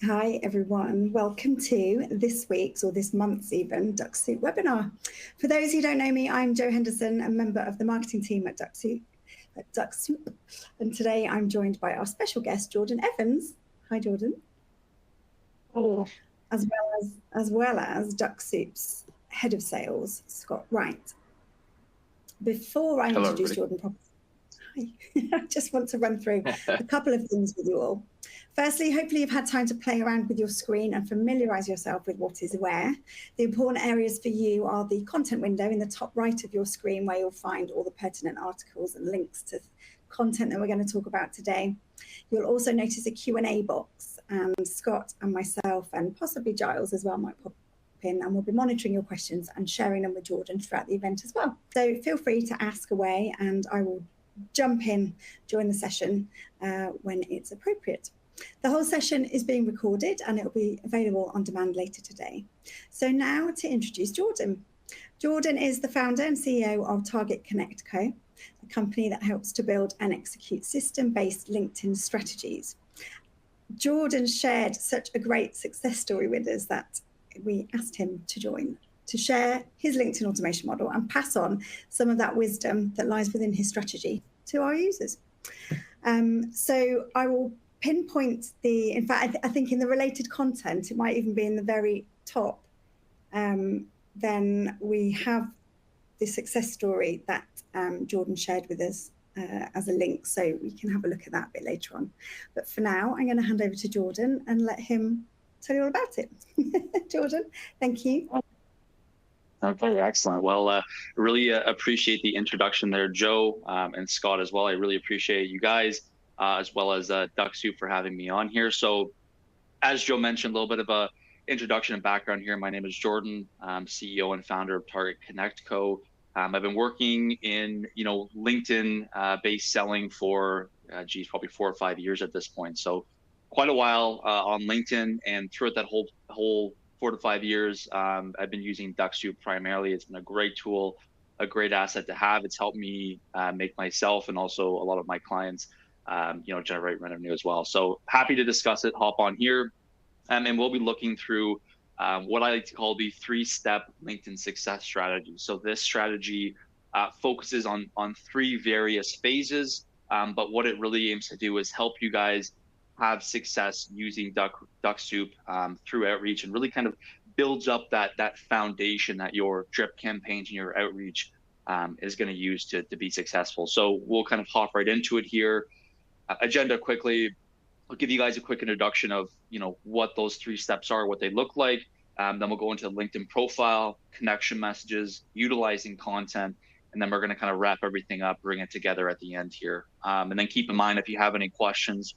Hi everyone, welcome to this week's or this month's even Dux-Soup webinar. For those who don't know me, I'm Jo Henderson, a member of the marketing team at Dux-Soup, and today I'm joined by our special guest, Jordan Evans. Hi Jordan. Hello. As well as Dux-Soup's head of sales, Scott Wright. Before I introduce Jordan properly, I just want to run through a couple of things with you all. Firstly, hopefully you've had time to play around with your screen and familiarise yourself with what is where. The important areas for you are the content window in the top right of your screen, where you'll find all the pertinent articles and links to content that we're going to talk about today. You'll also notice a Q&A box, and Scott and myself and possibly Giles as well might pop in, and we'll be monitoring your questions and sharing them with Jordan throughout the event as well. So feel free to ask away, and I will jump in during the session when it's appropriate. The whole session is being recorded and it will be available on demand later today. So now to introduce Jordan. Jordan is the founder and CEO of Target Connect Co, a company that helps to build and execute system-based LinkedIn strategies. Jordan shared such a great success story with us that we asked him to join to share his LinkedIn automation model and pass on some of that wisdom that lies within his strategy to our users. So I will pinpoint in fact, I think in the related content, it might even be in the very top, then we have the success story that Jordan shared with us as a link, so we can have a look at that a bit later on. But for now, I'm going to hand over to Jordan and let him tell you all about it. Jordan, thank you. Okay, excellent. Well, really appreciate the introduction there, Jo, and Scott as well. I really appreciate you guys, as well as Dux-Soup for having me on here. So as Jo mentioned, a little bit of a introduction and background here. My name is Jordan. I'm CEO and founder of Target Connect Co. I've been working in, LinkedIn based selling for, probably 4 or 5 years at this point. So quite a while on LinkedIn, and throughout that whole 4 to 5 years, I've been using Dux-Soup primarily. It's been a great tool, a great asset to have. It's helped me make myself and also a lot of my clients, generate revenue as well. So happy to discuss it. Hop on here, and we'll be looking through what I like to call the 3-step LinkedIn success strategy. So this strategy focuses on 3 various phases, but what it really aims to do is help you guys have success using Dux-Soup through outreach, and really kind of builds up that foundation that your drip campaigns and your outreach is going to use to be successful. So we'll kind of hop right into it here. Agenda quickly. I'll give you guys a quick introduction of what those 3 steps are, what they look like. Then we'll go into LinkedIn profile, connection messages, utilizing content, and then we're going to kind of wrap everything up, bring it together at the end here. And then keep in mind, if you have any questions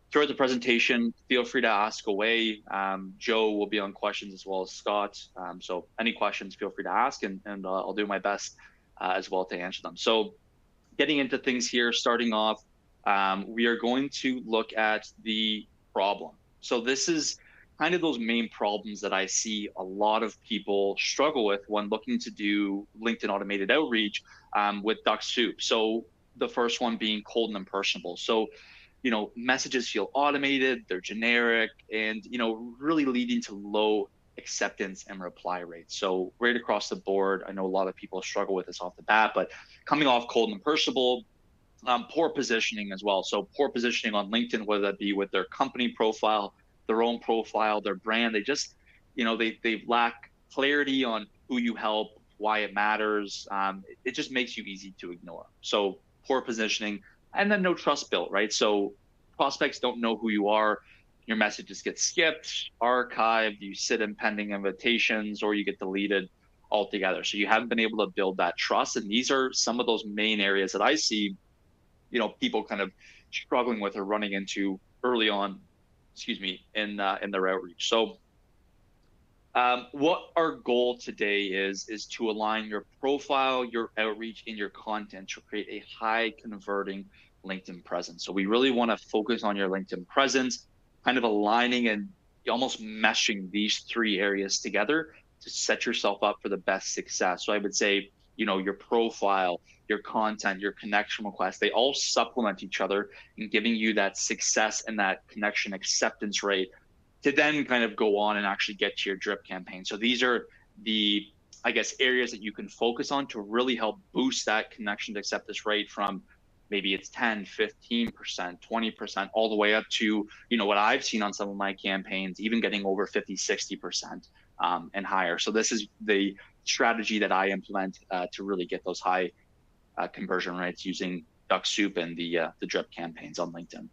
throughout the presentation, feel free to ask away. Jo will be on questions as well as Scott. So any questions, feel free to ask, and I'll do my best as well to answer them. So getting into things here, starting off, we are going to look at the problem. So this is kind of those main problems that I see a lot of people struggle with when looking to do LinkedIn automated outreach with Dux-Soup. So the first one being cold and impersonable. So messages feel automated, they're generic, and, really leading to low acceptance and reply rates. So right across the board, I know a lot of people struggle with this off the bat, but coming off cold and impersonable, poor positioning as well. So poor positioning on LinkedIn, whether that be with their company profile, their own profile, their brand, they just, they lack clarity on who you help, why it matters. It just makes you easy to ignore. So poor positioning. And then no trust built, right? So prospects don't know who you are. Your messages get skipped, archived, you sit in pending invitations, or you get deleted altogether. So you haven't been able to build that trust. And these are some of those main areas that I see, people kind of struggling with or running into early on, in their outreach. So what our goal today is to align your profile, your outreach, and your content to create a high converting LinkedIn presence. So we really want to focus on your LinkedIn presence, kind of aligning and almost meshing these 3 areas together to set yourself up for the best success. So I would say, your profile, your content, your connection requests, they all supplement each other in giving you that success and that connection acceptance rate to then kind of go on and actually get to your drip campaign. So these are the, I guess, areas that you can focus on to really help boost that connection to accept this rate from maybe it's 10, 15%, 20%, all the way up to, what I've seen on some of my campaigns, even getting over 50, 60% and higher. So this is the strategy that I implement to really get those high conversion rates using Dux-Soup and the drip campaigns on LinkedIn.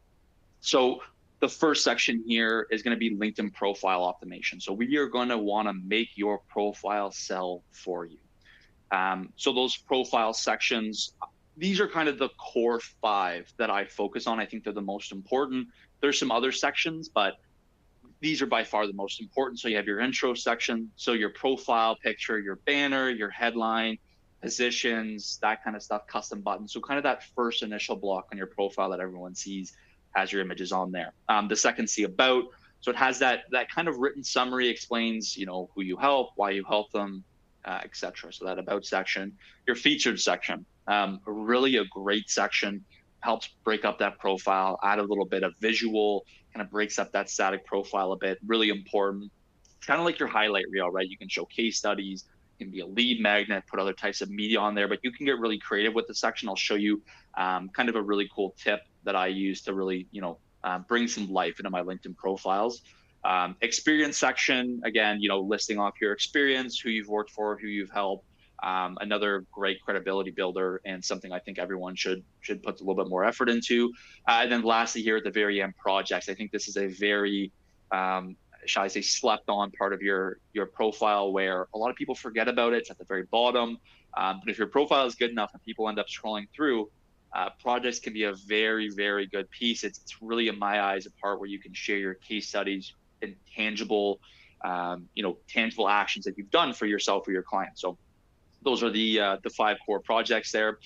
So the first section here is going to be LinkedIn profile optimization. So we are going to want to make your profile sell for you. So those profile sections, these are kind of the core 5 that I focus on. I think they're the most important. There's some other sections, but these are by far the most important. So you have your intro section, so your profile picture, your banner, your headline, positions, that kind of stuff, custom buttons. So kind of that first initial block on your profile that everyone sees has your images on there. The second, see about. So it has that kind of written summary, explains, who you help, why you help them, etc. So that about section. Your featured section, really a great section, helps break up that profile, add a little bit of visual, kind of breaks up that static profile a bit, really important. Kind of like your highlight reel, right? You can show case studies, it can be a lead magnet, put other types of media on there, but you can get really creative with the section. I'll show you kind of a really cool tip that I use to really, bring some life into my LinkedIn profiles. Experience section, again, listing off your experience, who you've worked for, who you've helped. Another great credibility builder and something I think everyone should put a little bit more effort into. And then lastly here at the very end, projects. I think this is a very, shall I say, slept on part of your profile where a lot of people forget about it. It's at the very bottom. But if your profile is good enough and people end up scrolling through, projects can be a very, very good piece. It's really, in my eyes, a part where you can share your case studies and tangible, tangible actions that you've done for yourself or your clients. So those are the 5 core projects there.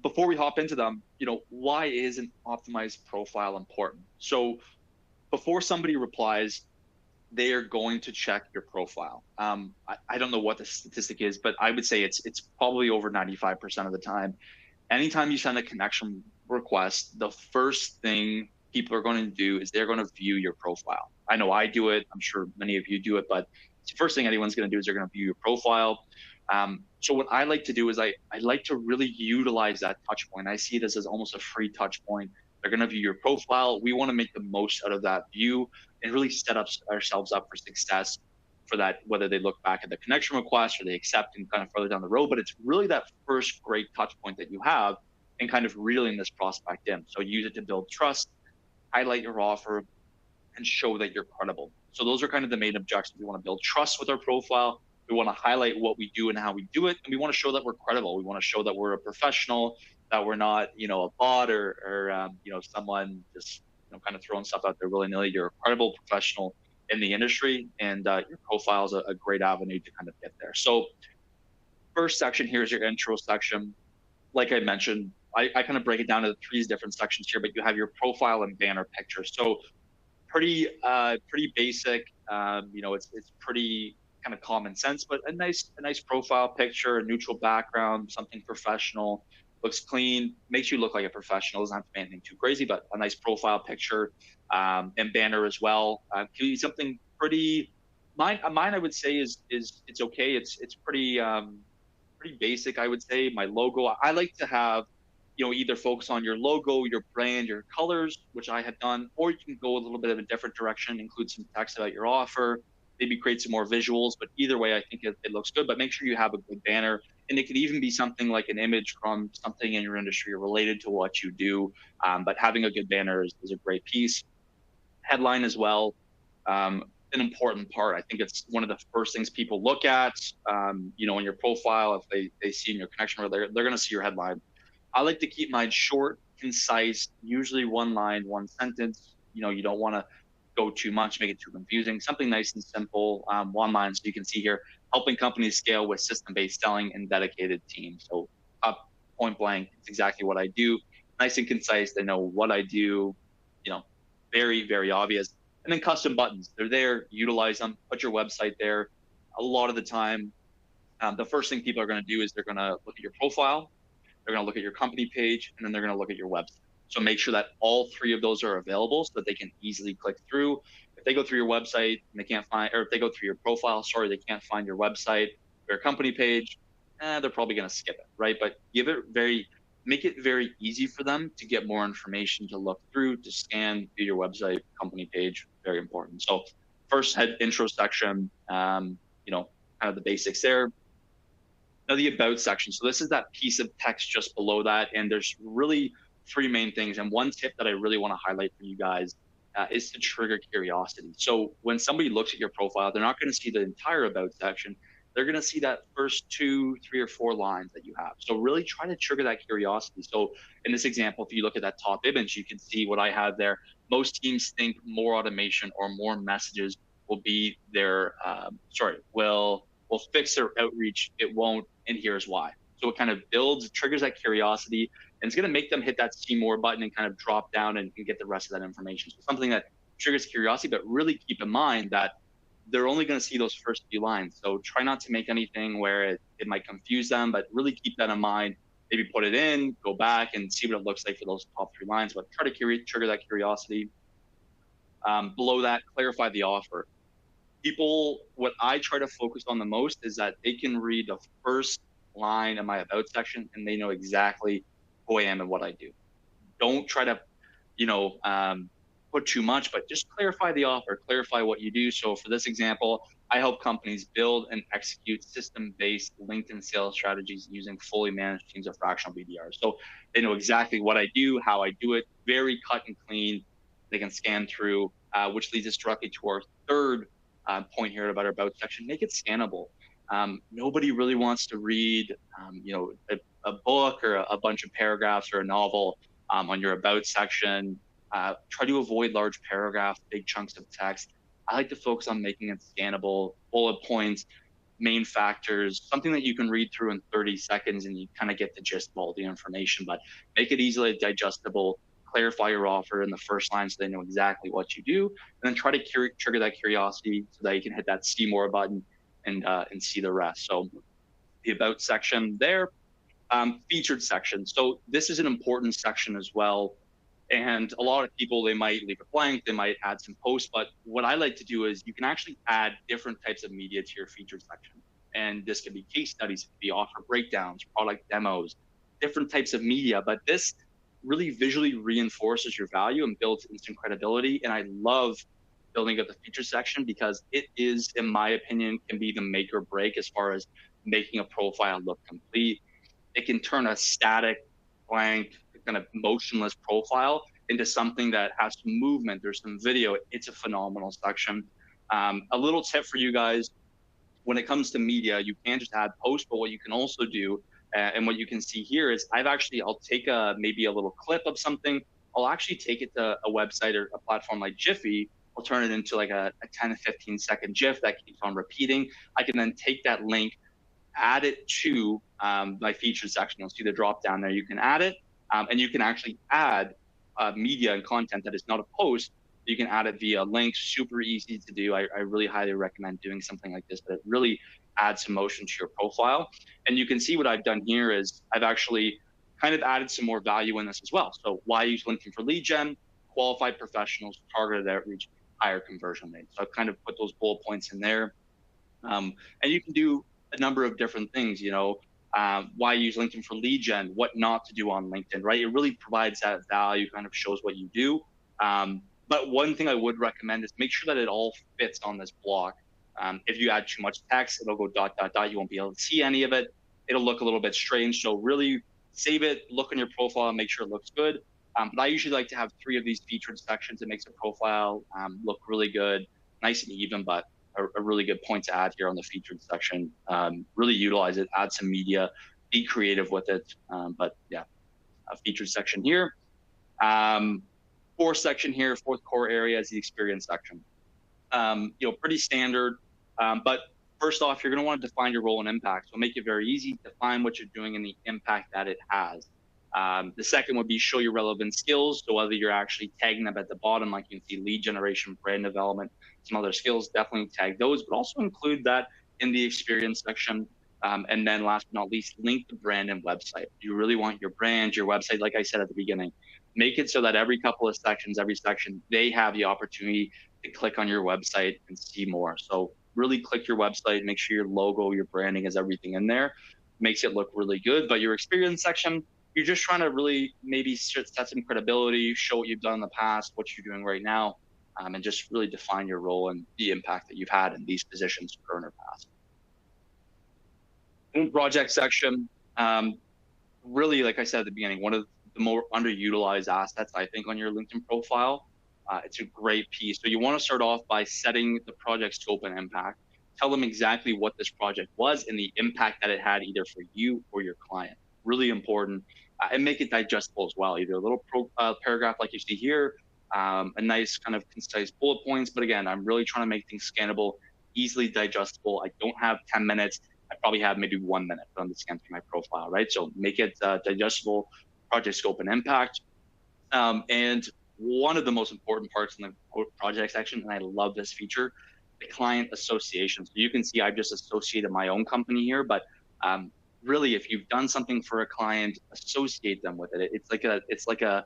Before we hop into them, why is an optimized profile important? So before somebody replies, they are going to check your profile. I don't know what the statistic is, but I would say it's probably over 95% of the time. Anytime you send a connection request, the first thing people are going to do is they're going to view your profile. I know I do it. I'm sure many of you do it, but it's the first thing anyone's going to do is they're going to view your profile. So what I like to do is I like to really utilize that touch point. I see this as almost a free touch point. They're going to view your profile. We want to make the most out of that view and really set up ourselves up for success for that, whether they look back at the connection request or they accept and kind of further down the road. But it's really that first great touch point that you have and kind of reeling this prospect in. So use it to build trust, highlight your offer, and show that you're credible. So those are kind of the main objectives. We want to build trust with our profile. We want to highlight what we do and how we do it. And we want to show that we're credible. We want to show that we're a professional, that we're not, a bot or someone just, kind of throwing stuff out there willy-nilly. You're a credible professional in the industry, and your profile is a great avenue to kind of get there. So first section here is your intro section. Like I mentioned, I kind of break it down into 3 different sections here, but you have your profile and banner picture. So pretty basic. It's pretty kind of common sense, but a nice profile picture, a neutral background, something professional, looks clean, makes you look like a professional. Doesn't have to be anything too crazy, but a nice profile picture and banner as well. Can be something pretty. Mine I would say is it's okay. It's pretty basic. I would say my logo. I like to have either focus on your logo, your brand, your colors, which I have done, or you can go a little bit of a different direction, include some text about your offer, maybe create some more visuals. But either way, I think it looks good. But make sure you have a good banner. And it could even be something like an image from something in your industry related to what you do. But having a good banner is a great piece. Headline as well, an important part. I think it's one of the first things people look at, in your profile. If they see in your connection, they're going to see your headline. I like to keep mine short, concise, usually 1 line, 1 sentence. You don't want to go too much, make it too confusing. Something nice and simple, 1 line. So you can see here, helping companies scale with system-based selling and dedicated teams. So up point blank, it's exactly what I do. Nice and concise. They know what I do. Very, very obvious. And then custom buttons. They're there. Utilize them. Put your website there. A lot of the time, the first thing people are going to do is they're going to look at your profile. They're going to look at your company page, and then they're going to look at your website. So make sure that all 3 of those are available so that they can easily click through. If they go through your website and they can't find, or if they go through your profile, sorry, they can't find your website or your company page, they're probably going to skip it, right? But make it very easy for them to get more information to look through, to scan through your website, company page, very important. So first head intro section, kind of the basics there. Now the about section. So this is that piece of text just below that. And there's really three main things. And one tip that I really want to highlight for you guys is to trigger curiosity. So when somebody looks at your profile, they're not going to see the entire about section. They're going to see that first 2, 3, or 4 lines that you have. So really try to trigger that curiosity. So in this example, if you look at that top image, you can see what I have there. Most teams think more automation or more messages will be their, will fix their outreach. It won't, and here's why. So it kind of triggers that curiosity, and it's going to make them hit that see more button and kind of drop down and get the rest of that information. So something that triggers curiosity, but really keep in mind that they're only going to see those first few lines. So try not to make anything where it might confuse them, but really keep that in mind. Maybe put it in, go back and see what it looks like for those top 3 lines, but try to trigger that curiosity. Below that, clarify the offer. What I try to focus on the most is that they can read the first line in my about section and they know exactly who I am and what I do. Don't try to, put too much, but just clarify the offer, clarify what you do. So for this example, I help companies build and execute system-based LinkedIn sales strategies using fully managed teams of fractional BDRs. So they know exactly what I do, how I do it, very cut and clean. They can scan through, which leads us directly to our third point here about our about section. Make it scannable. Nobody really wants to read, a book or a bunch of paragraphs or a novel on your about section. Try to avoid large paragraphs, big chunks of text. I like to focus on making it scannable, bullet points, main factors, something that you can read through in 30 seconds and you kind of get the gist of all the information, but make it easily digestible. Clarify your offer in the first line so they know exactly what you do, and then try to trigger that curiosity so that you can hit that see more button and see the rest. So the about section there, featured section. So this is an important section as well. And a lot of people, they might leave it blank, they might add some posts, but what I like to do is you can actually add different types of media to your featured section. And this can be case studies, it can be offer breakdowns, product demos, different types of media, but this really visually reinforces your value and builds instant credibility. And I love building up the feature section because it is, in my opinion, can be the make or break as far as making a profile look complete. It can turn a static, blank, kind of motionless profile into something that has some movement, there's some video. It's a phenomenal section. A little tip for you guys, when it comes to media, you can't just add posts, but what you can also do, and what you can see here is I'll take maybe a little clip of something. I'll actually take it to a website or a platform like Jiffy. I'll turn it into like a 10 to 15 second GIF that keeps on repeating. I can then take that link, add it to my featured section. You'll see the drop down there. You can add it, and you can actually add media and content that is not a post. You can add it via links, super easy to do. I really highly recommend doing something like this, but it really adds some motion to your profile. And you can see what I've done here is I've actually kind of added some more value in this as well. So why use LinkedIn for lead gen? Qualified professionals, targeted outreach, higher conversion rates. So I've kind of put those bullet points in there. And you can do a number of different things, why use LinkedIn for lead gen, what not to do on LinkedIn, right? It really provides that value, kind of shows what you do. But one thing I would recommend is make sure that it all fits on this block. If you add too much text, it'll go ... You won't be able to see any of it. It'll look a little bit strange. So really save it, look on your profile and make sure it looks good. But I usually like to have 3 of these featured sections. It makes a profile look really good, nice and even, but a really good point to add here on the featured section. Really utilize it, add some media, be creative with it. But yeah, a featured section here. Fourth section here, fourth core area is the experience section. Pretty standard, but first off, you're going to want to define your role and impact. So make it very easy, define what you're doing and the impact that it has. The second would be show your relevant skills. So whether you're actually tagging them at the bottom, like you can see lead generation, brand development, some other skills, definitely tag those, but also include that in the experience section. And then last but not least, link the brand and website. You really want your brand, your website, like I said at the beginning, make it so that every couple of sections, every section, they have the opportunity to click on your website and see more. So really click your website, make sure your logo, your branding is everything in there, makes it look really good. But your experience section, you're just trying to really maybe set some credibility, show what you've done in the past, what you're doing right now, and just really define your role and the impact that you've had in these positions current or past. In the project section, really, like I said at the beginning, one of the more underutilized assets, I think, on your LinkedIn profile. It's a great piece. So you want to start off by setting the project scope and impact. Tell them exactly what this project was and the impact that it had either for you or your client. Really important. And make it digestible as well. Either a little paragraph like you see here, a nice kind of concise bullet points. But again, I'm really trying to make things scannable, easily digestible. I don't have 10 minutes. I probably have maybe 1 minute to scan through my profile, right? So make it digestible, project scope and impact. And one of the most important parts in the project section, and I love this feature, the client association. So you can see I've just associated my own company here, but really, if you've done something for a client, associate them with it. It's like a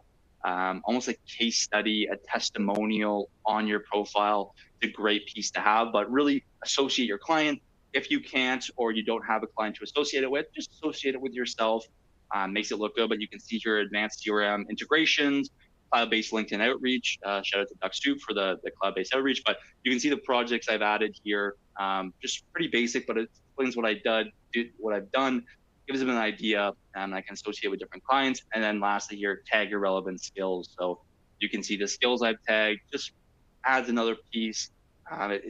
almost like case study, a testimonial on your profile. It's a great piece to have, but really associate your client. If you can't, or you don't have a client to associate it with, just associate it with yourself. Makes it look good, but you can see here advanced CRM integrations, cloud-based LinkedIn outreach. Shout out to Dux-Soup for the cloud-based outreach, but you can see the projects I've added here. Just pretty basic, but it explains what I've done, gives them an idea, and I can associate with different clients. And then lastly here, tag your relevant skills. So you can see the skills I've tagged, just adds another piece.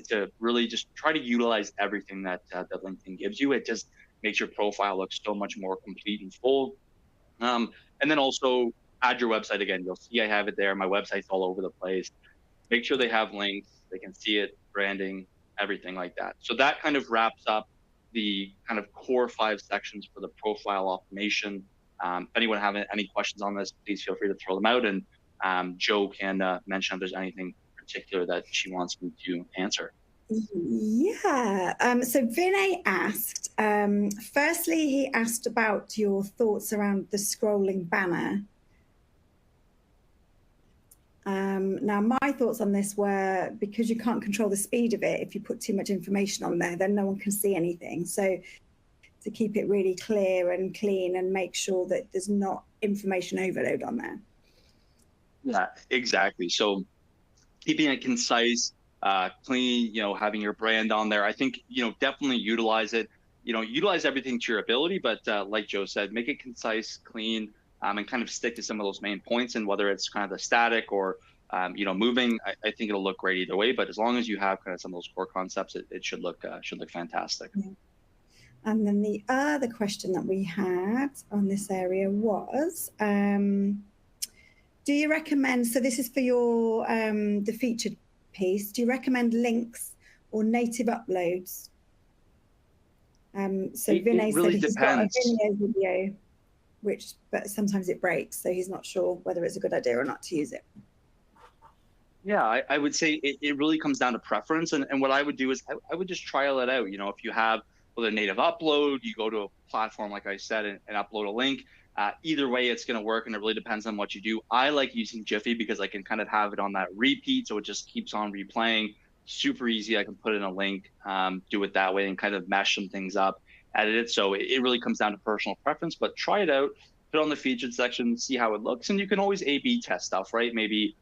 To really just try to utilize everything that LinkedIn gives you. It just makes your profile look so much more complete and full. And then also add your website again. You'll see I have it there. My website's all over the place. Make sure they have links. They can see it, branding, everything like that. So that kind of wraps up the kind of core 5 sections for the profile automation. If anyone have any questions on this, please feel free to throw them out. And Joe can mention if there's anything particular that she wants me to answer. Yeah. So Vinay asked, firstly, he asked about your thoughts around the scrolling banner. Now, my thoughts on this were, because you can't control the speed of it, if you put too much information on there, then no one can see anything. So to keep it really clear and clean and make sure that there's not information overload on there. Yeah, exactly. So keeping it concise, clean, having your brand on there. I think, definitely utilize it, utilize everything to your ability, but like Joe said, make it concise, clean, and kind of stick to some of those main points. And whether it's kind of the static or, moving, I think it'll look great either way. But as long as you have kind of some of those core concepts, it should look fantastic. Yeah. And then the other question that we had on this area was, do you recommend, so this is for your the featured piece, do you recommend links or native uploads? So Vinay really said he's depends. got a video, but sometimes it breaks, so he's not sure whether it's a good idea or not to use it. Yeah, I would say it really comes down to preference. And what I would do is I would just trial it out. If you have a native upload, you go to a platform, like I said, and upload a link. Either way, it's going to work, and it really depends on what you do. I like using Jiffy because I can kind of have it on that repeat, so it just keeps on replaying. Super easy. I can put in a link, do it that way, and kind of mesh some things up, edit it. So it really comes down to personal preference, but try it out, put it on the featured section, see how it looks. And you can always A/B test stuff, right? Maybe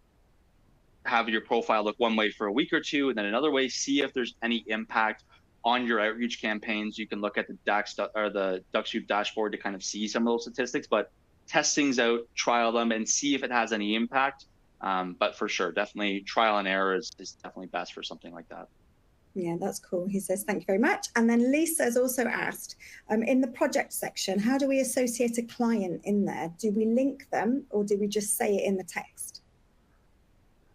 have your profile look one way for a week or two, and then another way, see if there's any impact on your outreach campaigns. You can look at the Dux-Soup dashboard to kind of see some of those statistics, but test things out, trial them, and see if it has any impact. But for sure, definitely trial and error is definitely best for something like that. Yeah, that's cool. He says, thank you very much. And then Lisa has also asked, in the project section, how do we associate a client in there? Do we link them, or do we just say it in the text?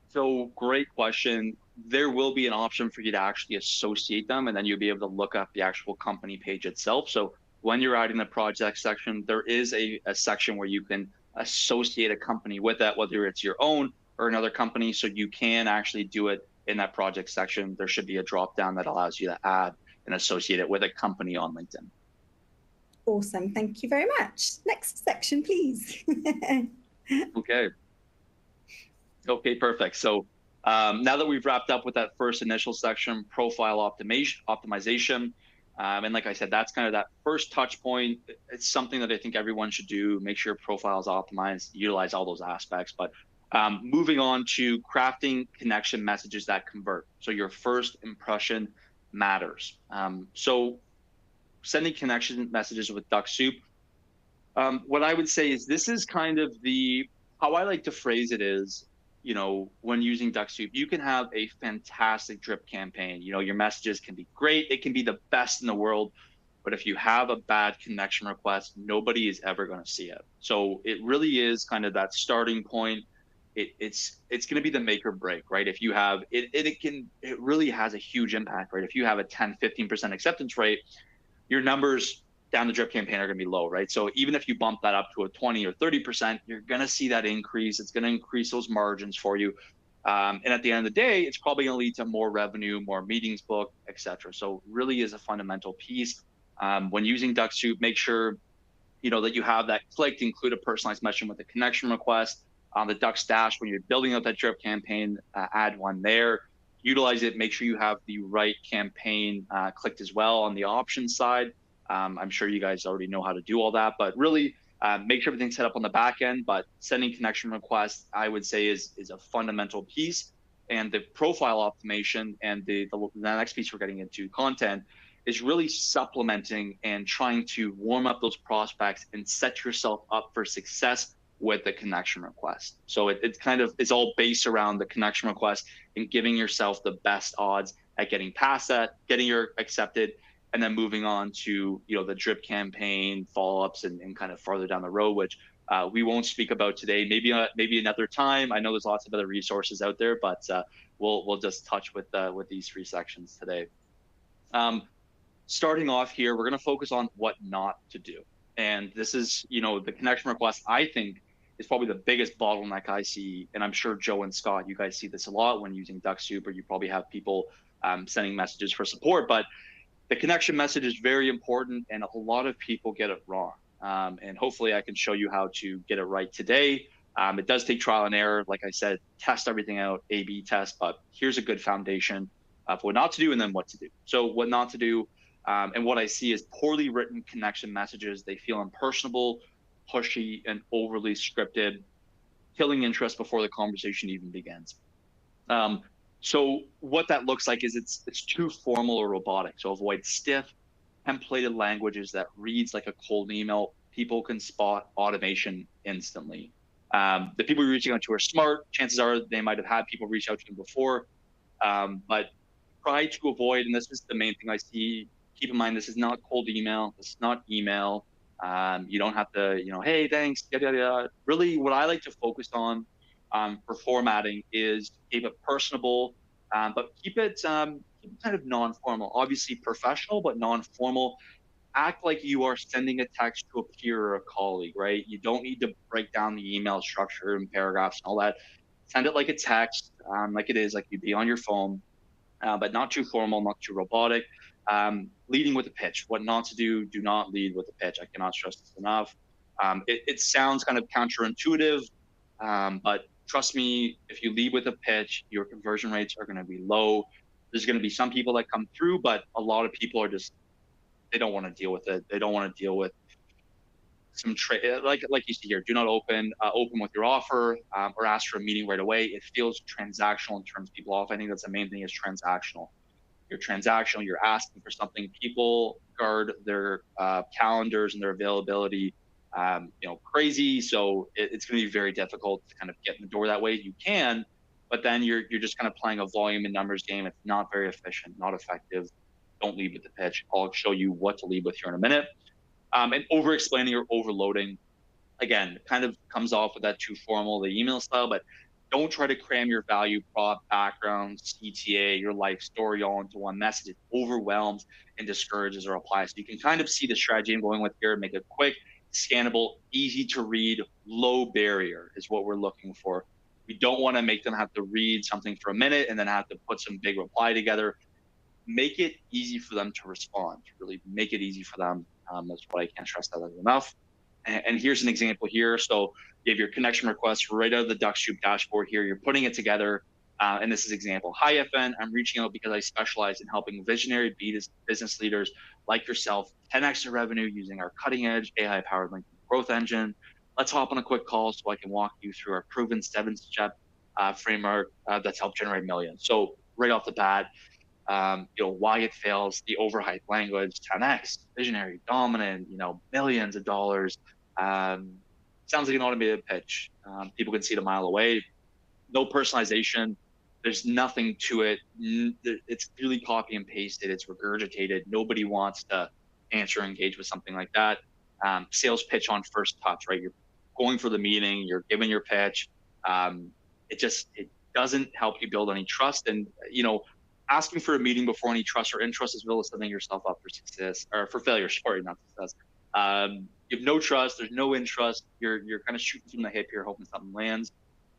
So great question. There will be an option for you to actually associate them, and then you'll be able to look up the actual company page itself. So when you're adding the project section, there is a section where you can associate a company with that, whether it's your own or another company. So you can actually do it in that project section. There should be a drop down that allows you to add and associate it with a company on LinkedIn. Awesome. Thank you very much. Next section, please. Okay, perfect. So Now that we've wrapped up with that first initial section, profile optimization, and like I said, that's kind of that first touch point. It's something that I think everyone should do. Make sure your profile is optimized, utilize all those aspects. But moving on to crafting connection messages that convert. So your first impression matters. So sending connection messages with Dux-Soup. What I would say is this is kind of how I like to phrase it is, when using Dux-Soup, you can have a fantastic drip campaign. Your messages can be great. It can be the best in the world. But if you have a bad connection request, nobody is ever going to see it. So it really is kind of that starting point. It's going to be the make or break, right? If you have it really has a huge impact, right? If you have a 10-15% acceptance rate, your numbers down the drip campaign are going to be low, right? So even if you bump that up to a 20 or 30%, you're going to see that increase. It's going to increase those margins for you. And at the end of the day, it's probably going to lead to more revenue, more meetings booked, et cetera. So really is a fundamental piece. When using Dux-Soup, make sure, that you have that clicked, include a personalized messaging with a connection request. On the Dux Dash, when you're building out that drip campaign, add one there. Utilize it. Make sure you have the right campaign clicked as well on the options side. I'm sure you guys already know how to do all that, but really make sure everything's set up on the back end. But sending connection requests, I would say, is a fundamental piece. And the profile optimization and the next piece we're getting into, content, is really supplementing and trying to warm up those prospects and set yourself up for success with the connection request. So it's all based around the connection request and giving yourself the best odds at getting past that, getting your accepted, and then moving on to the drip campaign follow-ups and kind of farther down the road, which we won't speak about today. Maybe another time. I know there's lots of other resources out there, but we'll just touch with these three sections today. Starting off here, we're going to focus on what not to do, and this is the connection request. I think is probably the biggest bottleneck I see, and I'm sure Joe and Scott, you guys see this a lot when using Dux-Soup, or you probably have people sending messages for support, but the connection message is very important, and a lot of people get it wrong. And hopefully I can show you how to get it right today. It does take trial and error. Like I said, test everything out, A/B test, but here's a good foundation of what not to do and then what to do. So what not to do, and what I see is poorly written connection messages. They feel impersonable, pushy, and overly scripted, killing interest before the conversation even begins. So what that looks like is it's too formal or robotic. So avoid stiff, templated languages that reads like a cold email. People can spot automation instantly. The people you're reaching out to are smart. Chances are they might have had people reach out to them before, but try to avoid, and this is the main thing I see, keep in mind, this is not cold email. This is not email. You don't have to, hey, thanks, yada, yada, yada. Really, what I like to focus on for formatting is keep it personable, but keep it kind of non-formal. Obviously professional, but non-formal. Act like you are sending a text to a peer or a colleague, right? You don't need to break down the email structure and paragraphs and all that. Send it like a text, like it is, like you'd be on your phone, but not too formal, not too robotic. Leading with a pitch. What not to do, do not lead with a pitch. I cannot stress this enough. It sounds kind of counterintuitive, but trust me, if you lead with a pitch, your conversion rates are going to be low. There's going to be some people that come through, but a lot of people are they don't want to deal with it. They don't want to deal with some like you see here. Do not open with your offer or ask for a meeting right away. It feels transactional and turns people off. I think that's the main thing, is transactional. You're transactional. You're asking for something. People guard their calendars and their availability, crazy. So it's going to be very difficult to kind of get in the door that way. You can, but then you're just kind of playing a volume and numbers game. It's not very efficient, not effective. Don't lead with the pitch. I'll show you what to lead with here in a minute. And over-explaining or overloading, again, kind of comes off with that too formal, the email style, but don't try to cram your value prop, background, CTA, your life story all into one message. It overwhelms and discourages a reply. So you can kind of see the strategy I'm going with here. Make it quick, scannable, easy to read, low barrier is what we're looking for. We don't want to make them have to read something for a minute and then have to put some big reply together. Make it easy for them to respond. Really make it easy for them. That's what I can't stress that enough. And here's an example here. So you have your connection request right out of the Dux-Soup dashboard here. You're putting it together. And this is example. Hi, FN. I'm reaching out because I specialize in helping visionary business leaders like yourself 10x their revenue using our cutting edge AI-powered LinkedIn growth engine. Let's hop on a quick call so I can walk you through our proven 7-step framework that's helped generate millions. So right off the bat, why it fails, the overhyped language, 10x, visionary, dominant, millions of dollars. Sounds like an automated pitch. People can see it a mile away. No personalization. There's nothing to it. It's really copy and pasted. It's regurgitated. Nobody wants to answer or engage with something like that. Sales pitch on first touch, right? You're going for the meeting. You're giving your pitch. It doesn't help you build any trust. And, asking for a meeting before any trust or interest is really setting yourself up for success or for failure. Sorry, not success. You have no trust. There's no interest. You're kind of shooting from the hip here, hoping something lands.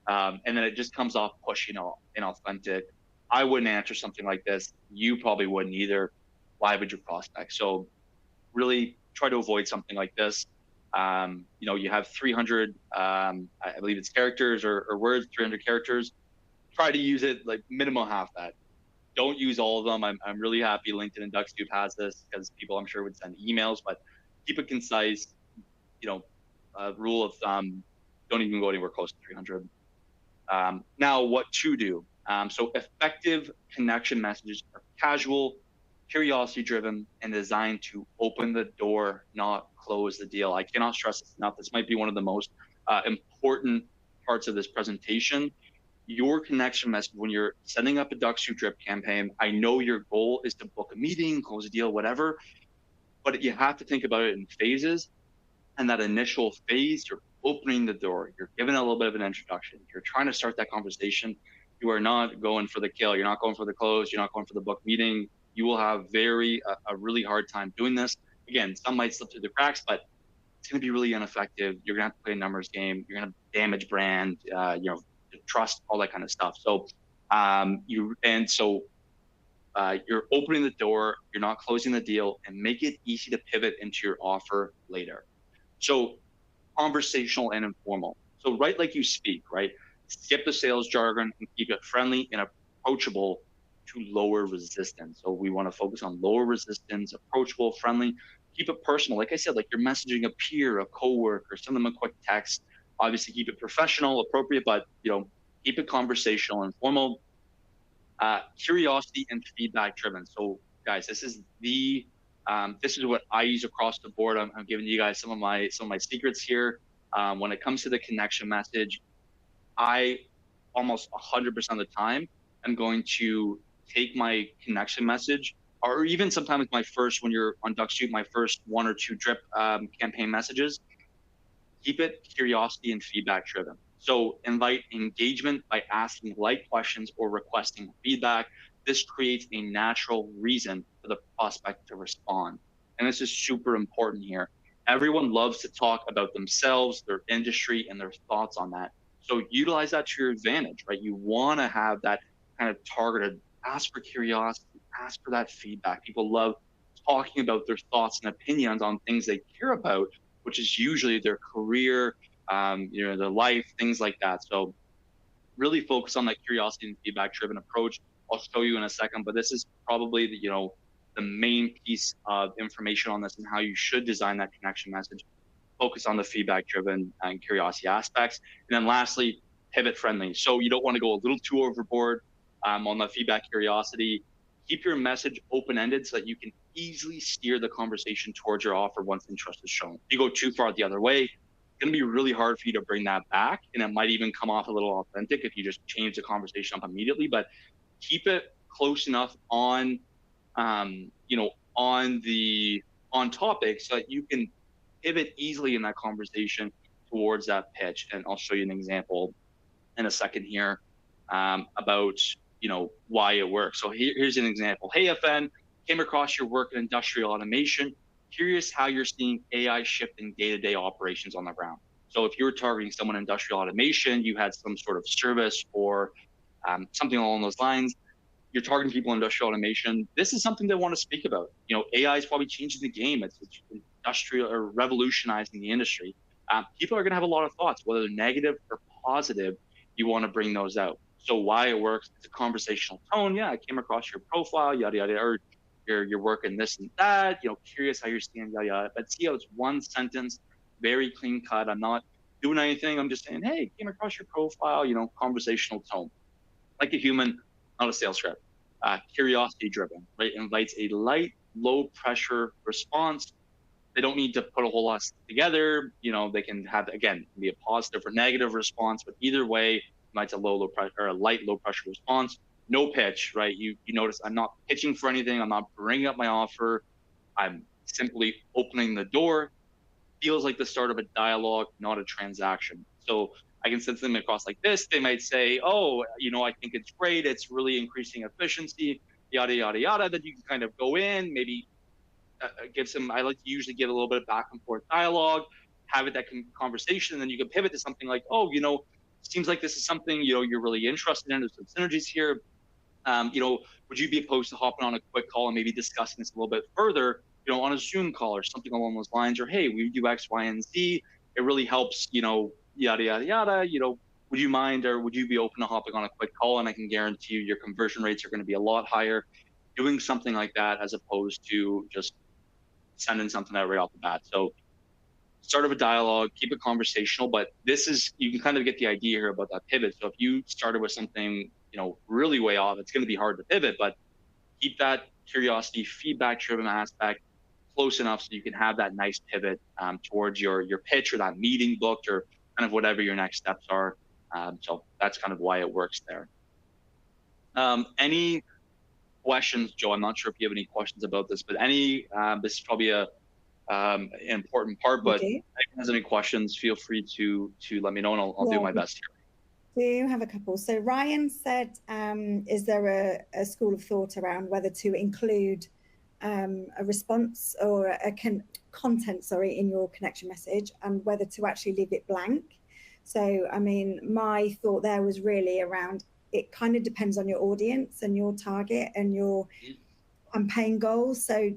And then it just comes off pushy, inauthentic. I wouldn't answer something like this. You probably wouldn't either. Why would you prospect? So really try to avoid something like this. You have 300, I believe it's characters or words, 300 characters. Try to use it like minimum half that. Don't use all of them. I'm really happy LinkedIn and Dux-Soup has this because people I'm sure would send emails, but keep it concise. Rule of thumb, don't even go anywhere close to 300. Now, what to do? So effective connection messages are casual, curiosity-driven, and designed to open the door, not close the deal. I cannot stress this enough. This might be one of the most important parts of this presentation. Your connection message, when you're sending up a Dux-Soup drip campaign, I know your goal is to book a meeting, close a deal, whatever, but you have to think about it in phases. And that initial phase, you're opening the door, you're giving a little bit of an introduction, you're trying to start that conversation. You are not going for the kill, you're not going for the close, you're not going for the book meeting. You will have a really hard time doing this. Again, some might slip through the cracks, but it's going to be really ineffective. You're going to have to play a numbers game. You're going to damage brand, trust, all that kind of stuff. So you're opening the door, you're not closing the deal, and make it easy to pivot into your offer later. So conversational and informal. So write like you speak, right? Skip the sales jargon and keep it friendly and approachable to lower resistance. So we want to focus on lower resistance, approachable, friendly. Keep it personal. Like I said, like you're messaging a peer, a coworker, send them a quick text. Obviously keep it professional, appropriate, but keep it conversational and formal. Curiosity and feedback driven. So guys, this is what I use across the board. I'm giving you guys some of my secrets here. When it comes to the connection message, I almost 100% of the time am going to take my connection message, or even sometimes when you're on Dux-Soup, my first 1 or 2 drip campaign messages, keep it curiosity and feedback driven. So invite engagement by asking like questions or requesting feedback. This creates a natural reason for the prospect to respond. And this is super important here. Everyone loves to talk about themselves, their industry, and their thoughts on that. So utilize that to your advantage, right? You want to have that kind of targeted, ask for curiosity, ask for that feedback. People love talking about their thoughts and opinions on things they care about, which is usually their career, their life, things like that. So really focus on that curiosity and feedback driven approach. I'll show you in a second, but this is probably the main piece of information on this and how you should design that connection message. Focus on the feedback driven and curiosity aspects. And then lastly, pivot friendly. So you don't want to go a little too overboard on the feedback curiosity. Keep your message open-ended so that you can easily steer the conversation towards your offer once interest is shown. If you go too far the other way, it's going to be really hard for you to bring that back. And it might even come off a little authentic if you just change the conversation up immediately, but keep it close enough on topic so that you can pivot easily in that conversation towards that pitch. And I'll show you an example in a second here about why it works. So here's an example. Hey, FN, came across your work in industrial automation. Curious how you're seeing AI shifting day-to-day operations on the ground. So if you were targeting someone in industrial automation, you had some sort of service or something along those lines, you're targeting people in industrial automation. This is something they want to speak about. AI is probably changing the game. It's industrial or revolutionizing the industry. People are going to have a lot of thoughts, whether they're negative or positive. You want to bring those out. So why it works, it's a conversational tone. Yeah, I came across your profile, yada, yada, or you're working this and that, curious how you're seeing, yada, yada. But see how it's one sentence, very clean cut. I'm not doing anything. I'm just saying, hey, came across your profile, conversational tone, like a human, not a sales rep. Curiosity driven, right? Invites a light, low pressure response. They don't need to put a whole lot together. They can have, again, be a positive or negative response, but either way, invites a low pressure or a light, low pressure response. No pitch, right? You notice I'm not pitching for anything. I'm not bringing up my offer. I'm simply opening the door. Feels like the start of a dialogue, not a transaction. So I can send them across like this. They might say, oh, I think it's great. It's really increasing efficiency, yada, yada, yada. Then you can kind of go in, maybe give some, I like to usually give a little bit of back and forth dialogue, have it that conversation, and then you can pivot to something like, oh, seems like this is something, you're really interested in. There's some synergies here. Would you be opposed to hopping on a quick call and maybe discussing this a little bit further, on a Zoom call or something along those lines? Or, hey, we do X, Y, and Z. It really helps, yada, yada, yada. Would you mind, or would you be open to hopping on a quick call? And I can guarantee you your conversion rates are going to be a lot higher doing something like that as opposed to just sending something out right off the bat. So start of a dialogue, keep it conversational, but you can kind of get the idea here about that pivot. So if you started with something, really way off, it's going to be hard to pivot, but keep that curiosity, feedback driven aspect close enough so you can have that nice pivot towards your pitch or that meeting booked or kind of whatever your next steps are. So that's kind of why it works there. Any questions, Joe? I'm not sure if you have any questions about this, but this is probably an important part, but if anyone has any questions, feel free to let me know and I'll do my best here. Do have a couple. So Ryan said, is there a school of thought around whether to include a response or a content, in your connection message, and whether to actually leave it blank? So, I mean, my thought there was really around, it kind of depends on your audience and your target and your campaign goals. So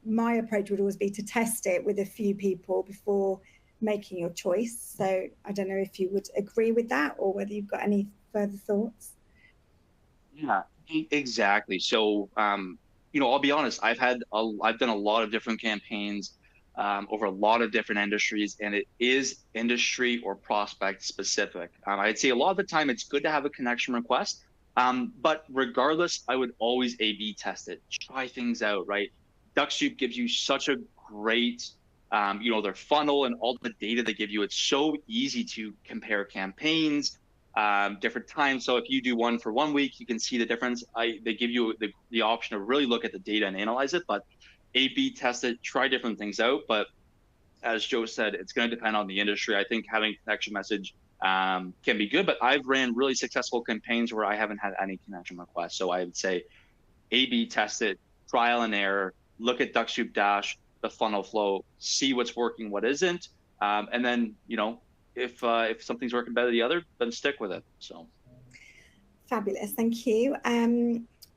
my approach would always be to test it with a few people before making your choice. So I don't know if you would agree with that or whether you've got any further thoughts. Yeah, exactly. So, I'll be honest, I've done a lot of different campaigns over a lot of different industries, and it is industry or prospect specific. I'd say a lot of the time it's good to have a connection request, but regardless, I would always A/B test it, try things out, right? Dux-Soup gives you such a great, their funnel and all the data they give you. It's so easy to compare campaigns, different times. So if you do one for 1 week, you can see the difference. They give you the option to really look at the data and analyze it, but A/B test it, try different things out. But as Joe said, it's going to depend on the industry. I think having connection message can be good, but I've ran really successful campaigns where I haven't had any connection requests. So I would say A/B test it, trial and error, look at Dux-Soup Dash, the funnel flow, see what's working, what isn't. And then, if something's working better than the other, then stick with it. So fabulous, thank you.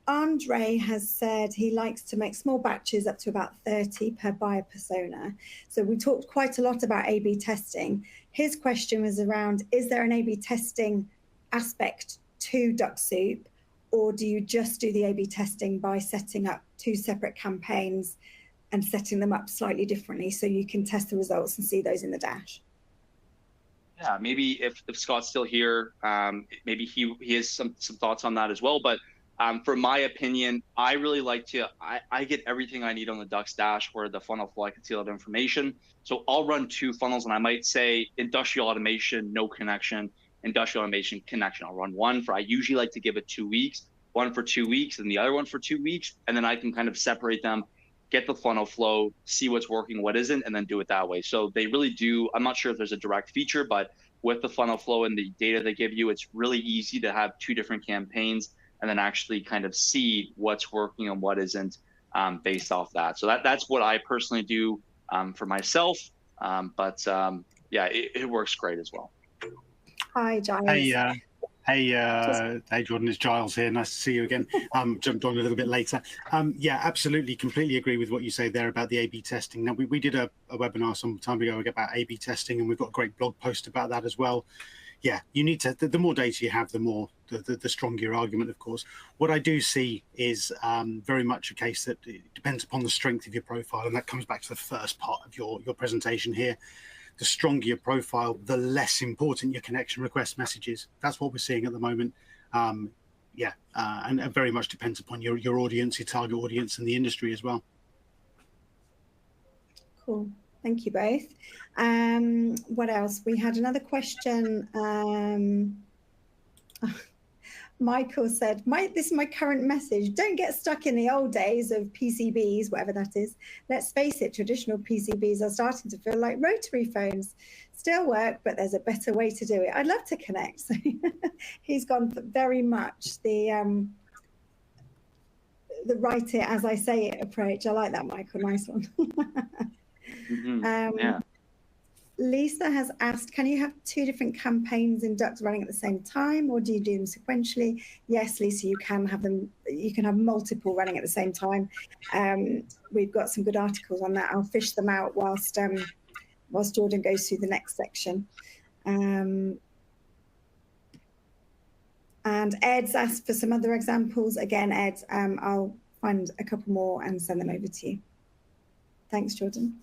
Andre has said he likes to make small batches up to about 30 per buyer persona. So we talked quite a lot about A/B testing. His question was around, is there an A/B testing aspect to Dux-Soup, or do you just do the A/B testing by setting up two separate campaigns and setting them up slightly differently so you can test the results and see those in the dash? Yeah, maybe if Scott's still here, maybe he has some thoughts on that as well. But for my opinion, I really like I get everything I need on the Dux Dash where the funnel flow, I can see all that information. So I'll run two funnels and I might say industrial automation, no connection, industrial automation, connection. I'll run one I usually like to give it 2 weeks, one for 2 weeks and the other one for 2 weeks. And then I can kind of separate them, get the funnel flow, see what's working, what isn't, and then do it that way. So they really do, I'm not sure if there's a direct feature, but with the funnel flow and the data they give you, it's really easy to have two different campaigns and then actually kind of see what's working and what isn't based off that. So that's what I personally do for myself. Yeah, it works great as well. Hi, Giles. Hey, Jordan, it's Giles here. Nice to see you again. Jumped on a little bit later. Yeah, absolutely, completely agree with what you say there about the A/B testing. Now, we did a webinar some time ago about A/B testing, and we've got a great blog post about that as well. yeah, you need to, the more data you have, the stronger your argument, of course. What I do see is very much a case that it depends upon the strength of your profile. And that comes back to the first part of your presentation here. The stronger your profile, the less important your connection request message is. That's what we're seeing at the moment. And it very much depends upon your audience, your target audience, and the industry as well. Cool. Thank you both. What else? We had another question. Michael said, this is my current message. Don't get stuck in the old days of PCBs, whatever that is. Let's face it, traditional PCBs are starting to feel like rotary phones. Still work, but there's a better way to do it. I'd love to connect. So he's gone for very much the write it as I say it approach. I like that, Michael. Nice one. Yeah. Lisa has asked, can you have 2 different campaigns in Dux running at the same time, or do you do them sequentially? Yes, Lisa, you can have them. You can have multiple running at the same time. We've got some good articles on that. I'll fish them out whilst Jordan goes through the next section. And Ed's asked for some other examples. Again, Ed, I'll find a couple more and send them over to you. Thanks, Jordan.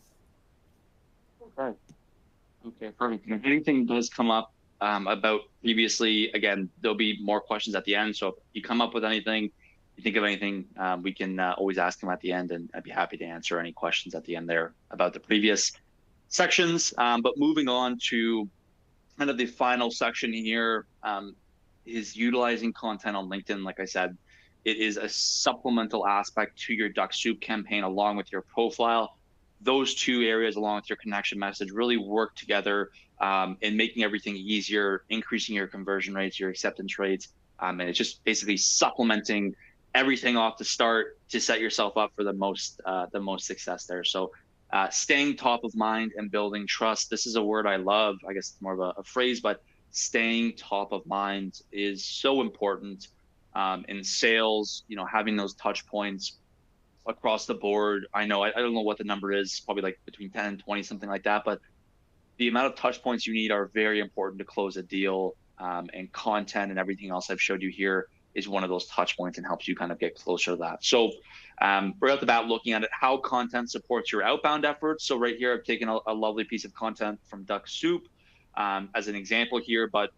Okay, perfect. If anything does come up about previously, again, there'll be more questions at the end. So if you come up with anything, you think of anything, we can always ask them at the end, and I'd be happy to answer any questions at the end there about the previous sections. But moving on to kind of the final section here, is utilizing content on LinkedIn. Like I said, it is a supplemental aspect to your Dux-Soup campaign along with your profile. Those 2 areas, along with your connection message, really work together in making everything easier, increasing your conversion rates, your acceptance rates, and it's just basically supplementing everything off the start to set yourself up for the most success there. So staying top of mind and building trust. This is a word I love. I guess it's more of a phrase, but staying top of mind is so important in sales. You know, having those touch points across the board. I don't know what the number is, probably like between 10 and 20, something like that. But the amount of touch points you need are very important to close a deal, and content and everything else I've showed you here is one of those touch points and helps you kind of get closer to that. So right off the bat, looking at it, how content supports your outbound efforts. So right here, I've taken a lovely piece of content from Dux-Soup as an example here, but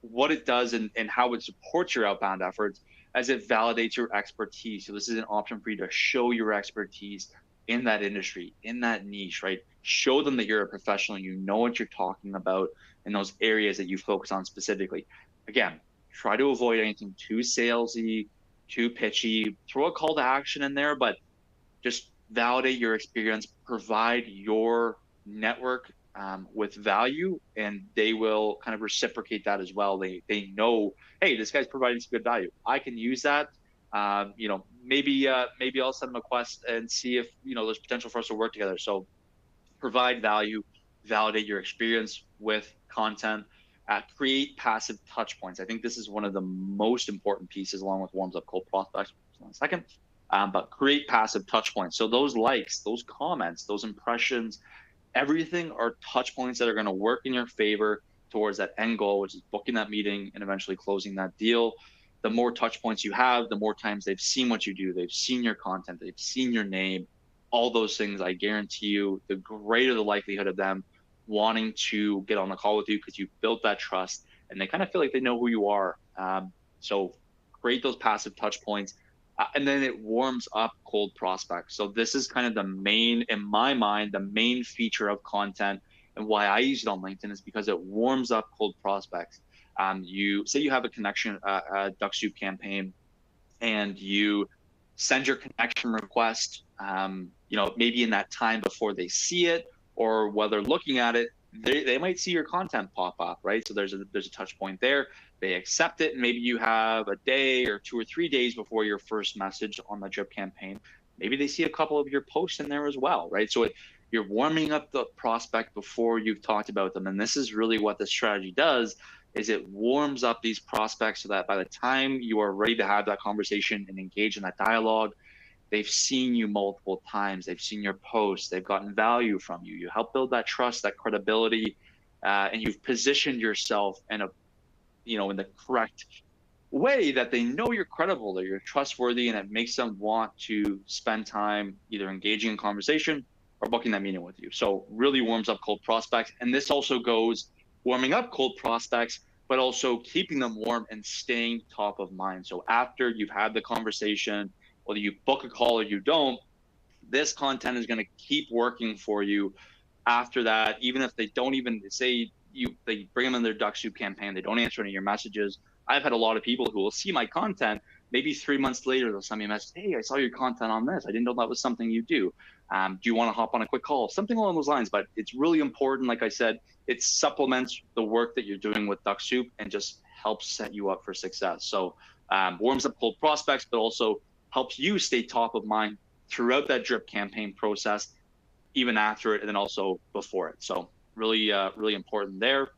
what it does and how it supports your outbound efforts as it validates your expertise. So this is an option for you to show your expertise in that industry, in that niche, right? Show them that you're a professional, you know what you're talking about in those areas that you focus on specifically. Again, try to avoid anything too salesy, too pitchy. Throw a call to action in there, but just validate your experience, provide your network with value, and they will kind of reciprocate that as well. They know, hey, this guy's providing some good value. I can use that. Maybe I'll send them a quest and see if there's potential for us to work together. So provide value, validate your experience with content, create passive touch points. I think this is one of the most important pieces, along with warms up cold prospects in a second. But create passive touch points. So those likes, those comments, those impressions, everything are touch points that are going to work in your favor towards that end goal, which is booking that meeting and eventually closing that deal. The more touch points you have, the more times they've seen what you do, they've seen your content, they've seen your name, all those things, I guarantee you, the greater the likelihood of them wanting to get on the call with you because you've built that trust and they kind of feel like they know who you are. So create those passive touch points. And then it warms up cold prospects. So this is kind of the main, in my mind, the main feature of content, and why I use it on LinkedIn is because it warms up cold prospects. You say you have a connection, a Dux-Soup campaign, and you send your connection request, maybe in that time before they see it, or while they're looking at it, they might see your content pop up, right? So there's a touch point there. They accept it, and maybe you have a day or 2 or 3 days before your first message on the drip campaign. Maybe they see a couple of your posts in there as well, right? So you're warming up the prospect before you've talked about them. And this is really what this strategy does, is it warms up these prospects so that by the time you are ready to have that conversation and engage in that dialogue, they've seen you multiple times. They've seen your posts. They've gotten value from you. You help build that trust, that credibility, and you've positioned yourself in a in the correct way, that they know you're credible, that you're trustworthy, and it makes them want to spend time either engaging in conversation or booking that meeting with you. So really warms up cold prospects. And this also goes warming up cold prospects, but also keeping them warm and staying top of mind. So after you've had the conversation, whether you book a call or you don't, this content is going to keep working for you after that. Even if they don't even say they bring them in their Dux-Soup campaign, they don't answer any of your messages. I've had a lot of people who will see my content, maybe 3 months later, they'll send me a message, hey, I saw your content on this. I didn't know that was something you do. Do you want to hop on a quick call? Something along those lines. But it's really important, like I said, it supplements the work that you're doing with Dux-Soup and just helps set you up for success. So warms up cold prospects, but also helps you stay top of mind throughout that drip campaign process, even after it, and then also before it. So really, really important there.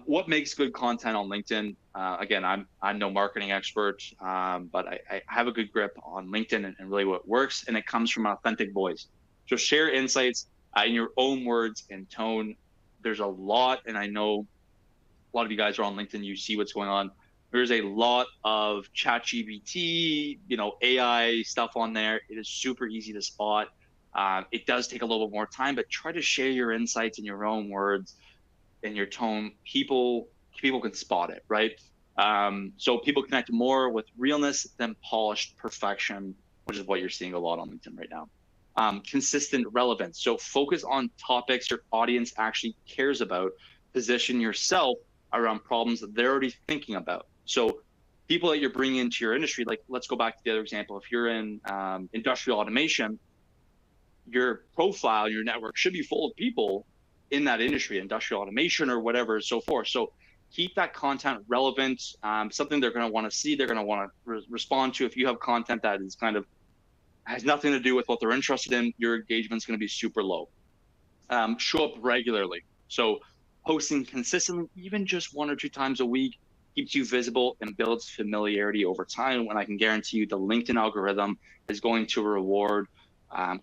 What makes good content on LinkedIn? Again, I'm no marketing expert, but I have a good grip on LinkedIn and really what works, and it comes from an authentic voice. So share insights in your own words and tone. There's a lot, and I know a lot of you guys are on LinkedIn, you see what's going on. There's a lot of ChatGPT, AI stuff on there. It is super easy to spot. It does take a little bit more time, but try to share your insights in your own words and your tone. People can spot it, right? So people connect more with realness than polished perfection, which is what you're seeing a lot on LinkedIn right now. Consistent relevance. So focus on topics your audience actually cares about. Position yourself around problems that they're already thinking about. So people that you're bringing into your industry, like let's go back to the other example. If you're in industrial automation, your profile, your network should be full of people in that industry, industrial automation or whatever, so forth. So keep that content relevant, something they're going to want to see, they're going to want to respond to. If you have content that is kind of has nothing to do with what they're interested in, your engagement's going to be super low. Show up regularly. So posting consistently, even just 1 or 2 times a week, keeps you visible and builds familiarity over time. When I can guarantee you the LinkedIn algorithm is going to reward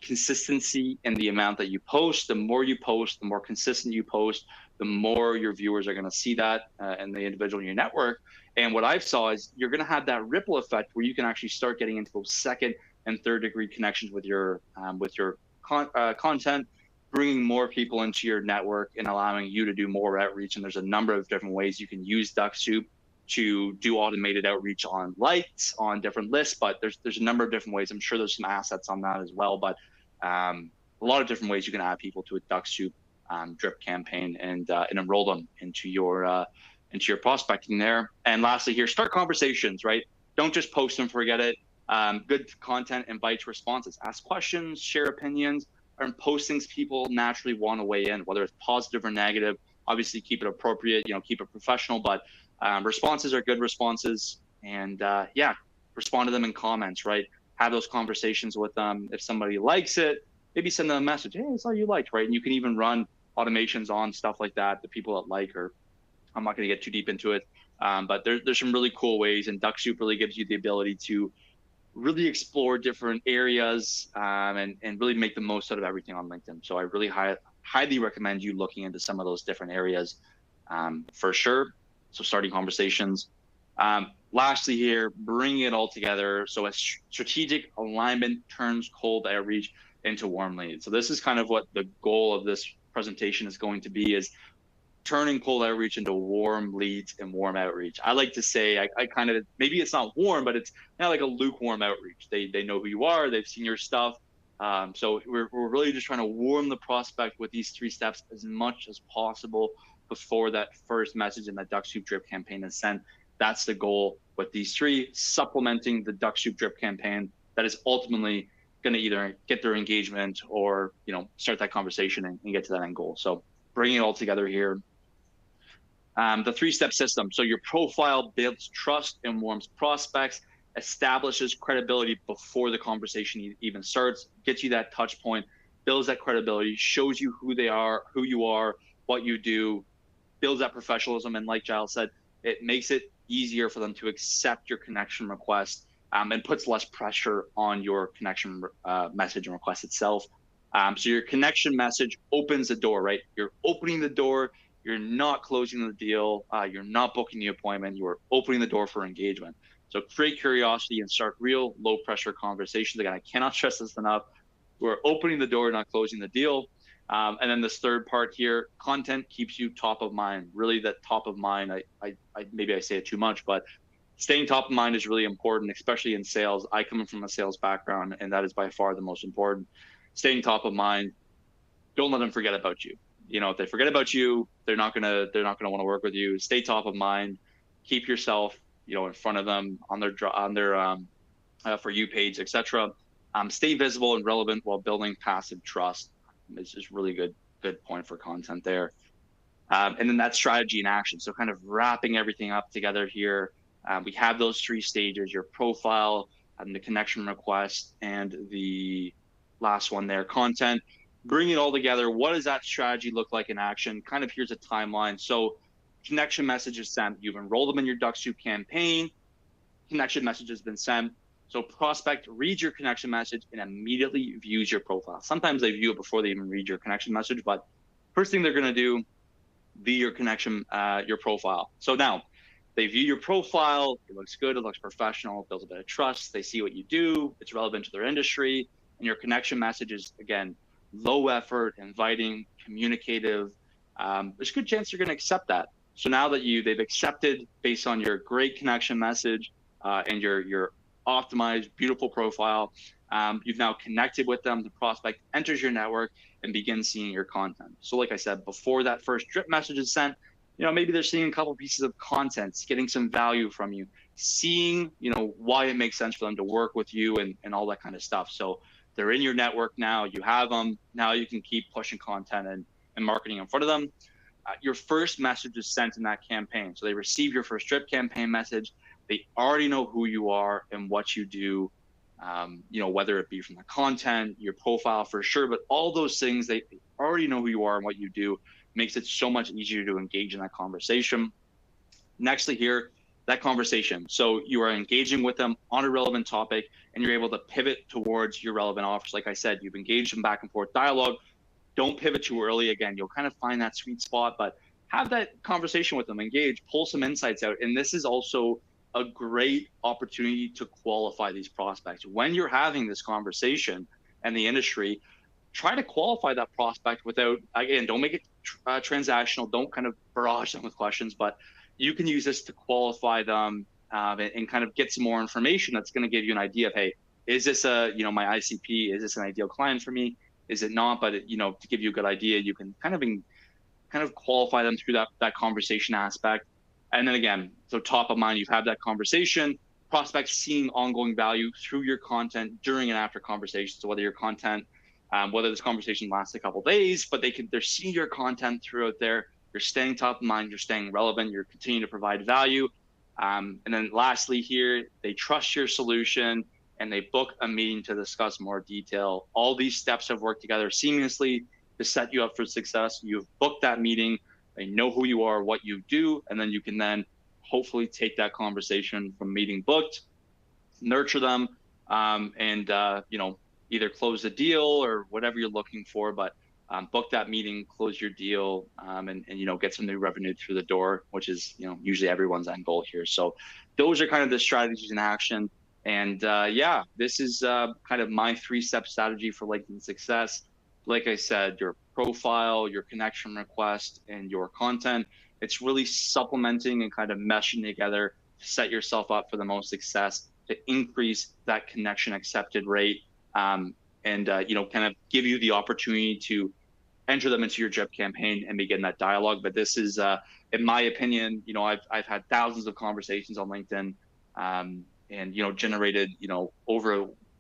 consistency in the amount that you post. The more you post, the more consistent you post, the more your viewers are going to see that and the individual in your network. And what I've saw is you're going to have that ripple effect where you can actually start getting into those second and third degree connections with your content, bringing more people into your network and allowing you to do more outreach. And there's a number of different ways you can use Dux-Soup to do automated outreach on lights, on different lists, but there's a number of different ways. I'm sure there's some assets on that as well, but a lot of different ways you can add people to a Dux-Soup drip campaign and enroll them into your prospecting there. And lastly here, start conversations, right? Don't just post and forget it. Good content invites responses. Ask questions, share opinions, and post things people naturally want to weigh in, whether it's positive or negative. Obviously keep it appropriate, keep it professional, but responses are good responses, and respond to them in comments, right? Have those conversations with them. If somebody likes it, maybe send them a message, hey, I saw you liked, right? And you can even run automations on stuff like that, the people that like, or I'm not going to get too deep into it, but there's some really cool ways, and Dux-Soup really gives you the ability to really explore different areas and really make the most out of everything on LinkedIn. So I really highly recommend you looking into some of those different areas for sure. So starting conversations. Lastly here, bringing it all together. So a strategic alignment turns cold outreach into warm leads. So this is kind of what the goal of this presentation is going to be, is turning cold outreach into warm leads and warm outreach. I like to say, I kind of, maybe it's not warm, but it's kind of like a lukewarm outreach. They know who you are, they've seen your stuff. So we're really just trying to warm the prospect with these 3 steps as much as possible before that first message in the Dux-Soup drip campaign is sent. That's the goal with these 3, supplementing the Dux-Soup drip campaign that is ultimately going to either get their engagement or start that conversation and get to that end goal. So bringing it all together here. The 3-step system. So your profile builds trust and warms prospects, establishes credibility before the conversation even starts, gets you that touch point, builds that credibility, shows you who they are, who you are, what you do, builds that professionalism. And like Giles said, it makes it easier for them to accept your connection request and puts less pressure on your connection message and request itself. So your connection message opens the door, right? You're opening the door you're not closing the deal, you're not booking the appointment, you are opening the door for engagement. So create curiosity and start real low pressure conversations. Again, I cannot stress this enough. We're opening the door, not closing the deal. And then this third part here, content keeps you top of mind. Really, that top of mind, maybe I say it too much, but staying top of mind is really important, especially in sales. I come from a sales background, and that is by far the most important. Staying top of mind. Don't let them forget about you. You know, if they forget about you, they're not gonna want to work with you. Stay top of mind. Keep yourself, in front of them on their For You page, etc. Stay visible and relevant while building passive trust. It's just really good point for content there. And then that strategy in action. So kind of wrapping everything up together here. We have those 3 stages: your profile, the connection request, and the last one there, content. Bring it all together. What does that strategy look like in action? Kind of here's a timeline. So connection message is sent. You've enrolled them in your Dux-Soup campaign. Connection message has been sent. So prospect reads your connection message and immediately views your profile. Sometimes they view it before they even read your connection message, but first thing they're going to do, view your connection, your profile. So now they view your profile. It looks good. It looks professional. It builds a bit of trust. They see what you do. It's relevant to their industry. And your connection message is, again, low effort, inviting, communicative. There's a good chance you're going to accept that. So now that they've accepted based on your great connection message and your optimized, beautiful profile, you've now connected with them. The prospect enters your network and begins seeing your content. So like I said, before that first drip message is sent, maybe they're seeing a couple pieces of content, getting some value from you, seeing, why it makes sense for them to work with you and all that kind of stuff. So they're in your network now, you have them, now you can keep pushing content and marketing in front of them. Your first message is sent in that campaign. So they receive your first drip campaign message. They already know who you are and what you do, whether it be from the content, your profile for sure, but all those things, they already know who you are and what you do. Makes it so much easier to engage in that conversation. Nextly here, that conversation. So you are engaging with them on a relevant topic and you're able to pivot towards your relevant offers. Like I said, you've engaged in back and forth dialogue. Don't pivot too early. Again, you'll kind of find that sweet spot, but have that conversation with them, engage, pull some insights out. And this is also a great opportunity to qualify these prospects. When you're having this conversation and the industry, try to qualify that prospect without, again, don't make it transactional. Don't kind of barrage them with questions, but you can use this to qualify them and kind of get some more information that's going to give you an idea of, hey, is this my ICP? Is this an ideal client for me? Is it not? But to give you a good idea, you can kind of qualify them through that conversation aspect. And then again, so top of mind, you've had that conversation, prospects seeing ongoing value through your content during and after conversations. So whether your content, whether this conversation lasts a couple of days, but they're seeing your content throughout there. You're staying top of mind, you're staying relevant, you're continuing to provide value. And then lastly here, they trust your solution and they book a meeting to discuss more detail. All these steps have worked together seamlessly to set you up for success. You've booked that meeting, they know who you are, what you do, and then you can then hopefully take that conversation from meeting booked, nurture them, and either close the deal or whatever you're looking for, but book that meeting, close your deal, and get some new revenue through the door, which is usually everyone's end goal here. So those are kind of the strategies in action. And this is kind of my 3-step strategy for LinkedIn success. Like I said, your profile, your connection request, and your content. It's really supplementing and kind of meshing together to set yourself up for the most success, to increase that connection accepted rate, and kind of give you the opportunity to enter them into your drip campaign and begin that dialogue. But this is, in my opinion, I've had thousands of conversations on LinkedIn, and generated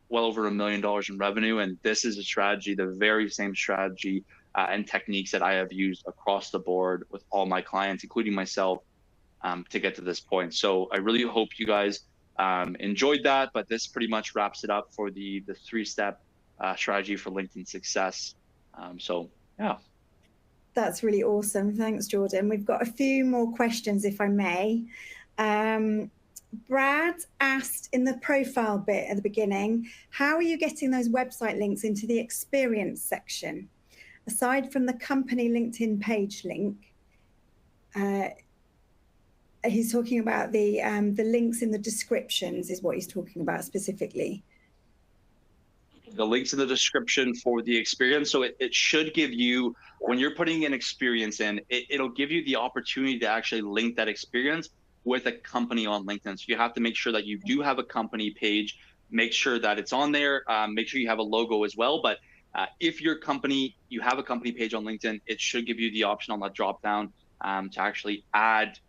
well over $1 million in revenue. And this is a strategy, the very same strategy and techniques that I have used across the board with all my clients, including myself, to get to this point. So I really hope you guys enjoyed that, but this pretty much wraps it up for the 3-step strategy for LinkedIn success. Yeah. That's really awesome. Thanks, Jordan. We've got a few more questions, if I may. Brad asked in the profile bit at the beginning, how are you getting those website links into the experience section? Aside from the company LinkedIn page link, he's talking about the links in the descriptions is what he's talking about specifically. The links in the description for the experience. So it should give you, when you're putting an experience in, it'll give you the opportunity to actually link that experience with a company on LinkedIn. So you have to make sure that you do have a company page, make sure that it's on there, make sure you have a logo as well. But if you have a company page on LinkedIn, it should give you the option on that drop down to actually add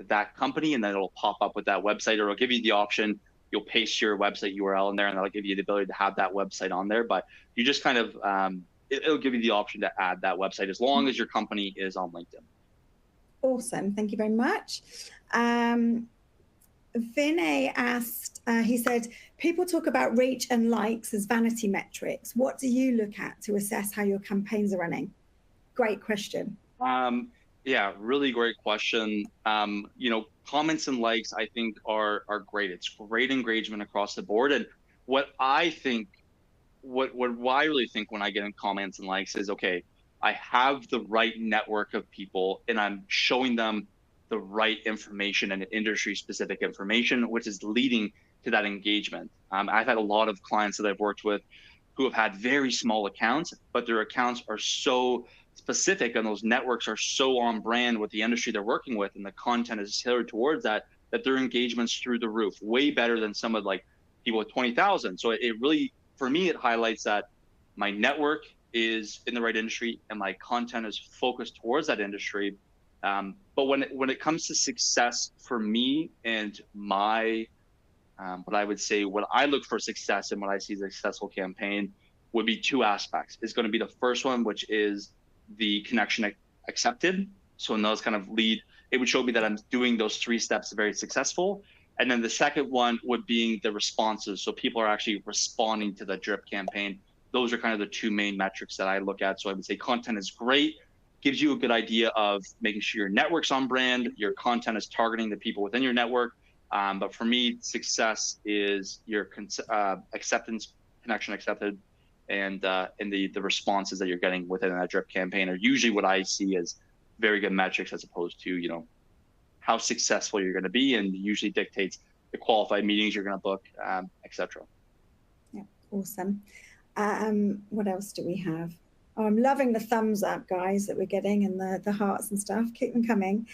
that company, and then it'll pop up with that website, or it'll give you the option. You'll paste your website URL in there, and that'll give you the ability to have that website on there. But you just kind of, it'll give you the option to add that website as long as your company is on LinkedIn. Awesome. Thank you very much. Vinay asked, he said, people talk about reach and likes as vanity metrics. What do you look at to assess how your campaigns are running? Great question. Yeah, really great question. Comments and likes, I think, are great. It's great engagement across the board. And what I really think when I get in comments and likes is, okay, I have the right network of people and I'm showing them the right information and industry specific information, which is leading to that engagement. I've had a lot of clients that I've worked with who have had very small accounts, but their accounts are so specific and those networks are so on brand with the industry they're working with, and the content is tailored towards that their engagement's through the roof, way better than some of like people with 20,000. So it really, for me, it highlights that my network is in the right industry and my content is focused towards that industry. But when it comes to success for me and my, what I would say, what I look for success and what I see as a successful campaign would be two aspects. It's going to be the first one, which is the connection accepted. So in those kind of lead, it would show me that I'm doing those 3 steps very successful. And then the second one would be the responses. So people are actually responding to the drip campaign. Those are kind of the 2 main metrics that I look at. So I would say content is great, gives you a good idea of making sure your network's on brand, your content is targeting the people within your network. But for me, success is your acceptance, connection accepted, and the responses that you're getting within that drip campaign are usually what I see as very good metrics, as opposed to, how successful you're going to be, and usually dictates the qualified meetings you're going to book, etc. Yeah, awesome. What else do we have? Oh, I'm loving the thumbs up, guys, that we're getting, and the hearts and stuff. Keep them coming.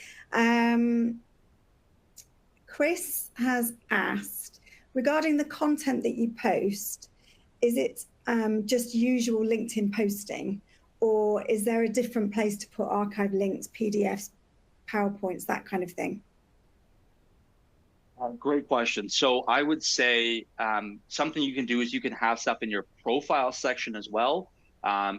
Chris has asked, regarding the content that you post, is it just usual LinkedIn posting, or is there a different place to put archive links, PDFs, PowerPoints, that kind of thing? Great question. So I would say something you can do is you can have stuff in your profile section as well.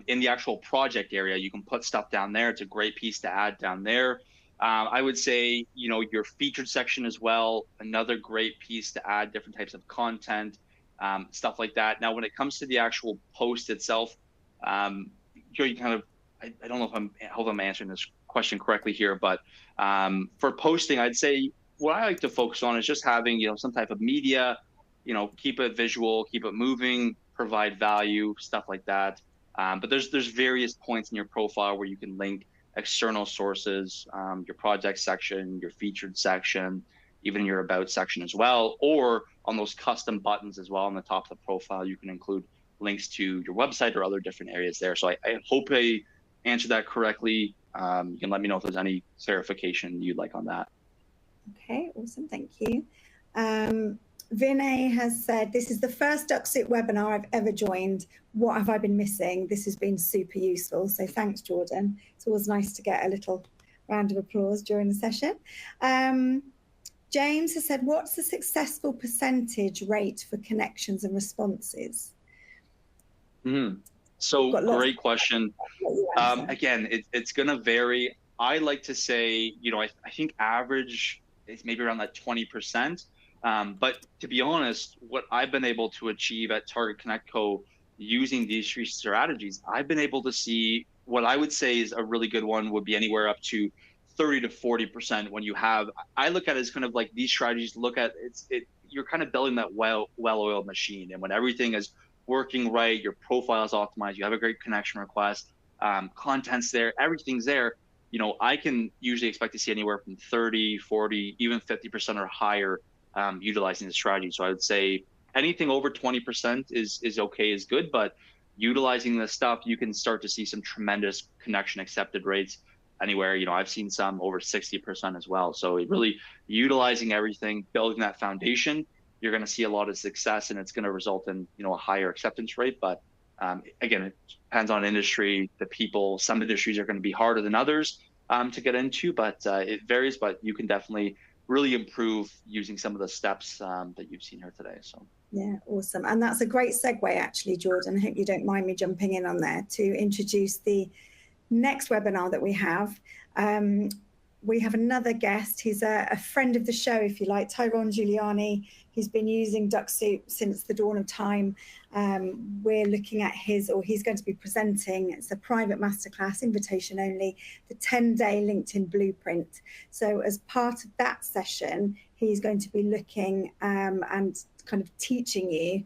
In the actual project area, you can put stuff down there. It's a great piece to add down there. I would say, your featured section as well, another great piece to add different types of content, stuff like that. Now, when it comes to the actual post itself, you kind of, I don't know if I hope I'm answering this question correctly here, but for posting, I'd say what I like to focus on is just having, some type of media, keep it visual, keep it moving, provide value, stuff like that. But there's various points in your profile where you can link external sources, your project section, your featured section, even your about section as well, or on those custom buttons as well on the top of the profile, you can include links to your website or other different areas there. So I hope I answered that correctly. You can let me know if there's any clarification you'd like on that. Okay, awesome, thank you. Vinay has said, this is the first Dux-Soup webinar I've ever joined. What have I been missing? This has been super useful. So thanks, Jordan. It's always nice to get a little round of applause during the session. James has said, what's the successful percentage rate for connections and responses? So great question. Again, it's going to vary. I like to say, I think average is maybe around that 20%. But to be honest, what I've been able to achieve at Target Connect Co. using these 3 strategies, I've been able to see what I would say is a really good one would be anywhere up to 30 to 40% when you have, I look at it as kind of like these strategies, you're kind of building that well-oiled machine. And when everything is working right, your profile is optimized, you have a great connection request, content's there, everything's there, I can usually expect to see anywhere from 30, 40, even 50% or higher utilizing the strategy. So I would say anything over 20% is okay, is good, but utilizing this stuff, you can start to see some tremendous connection accepted rates anywhere. I've seen some over 60% as well. So it really utilizing everything, building that foundation, you're going to see a lot of success, and it's going to result in, a higher acceptance rate. But again, it depends on industry, the people. Some industries are going to be harder than others to get into, but it varies. But you can definitely really improve using some of the steps that you've seen here today. So yeah, awesome. And that's a great segue, actually, Jordan. I hope you don't mind me jumping in on there to introduce the next webinar that we have. We have another guest. He's a friend of the show, if you like, Tyrone Giuliani. He's been using Dux-Soup since the dawn of time. We're looking at he's going to be presenting, it's a private masterclass, invitation only, the 10-day LinkedIn blueprint. So as part of that session, he's going to be looking and kind of teaching you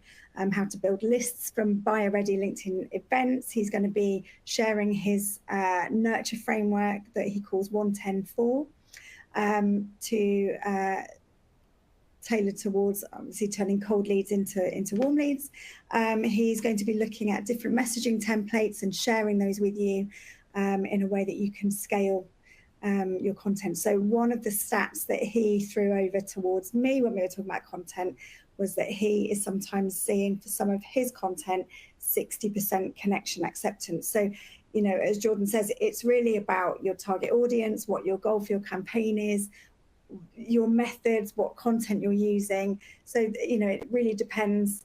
how to build lists from buyer-ready LinkedIn events. He's going to be sharing his nurture framework that he calls 1-10-4 to tailored towards obviously turning cold leads into warm leads. He's going to be looking at different messaging templates and sharing those with you in a way that you can scale your content. So one of the stats that he threw over towards me when we were talking about content was that he is sometimes seeing for some of his content 60% connection acceptance. So, as Jordan says, it's really about your target audience, what your goal for your campaign is, your methods, what content you're using. So, it really depends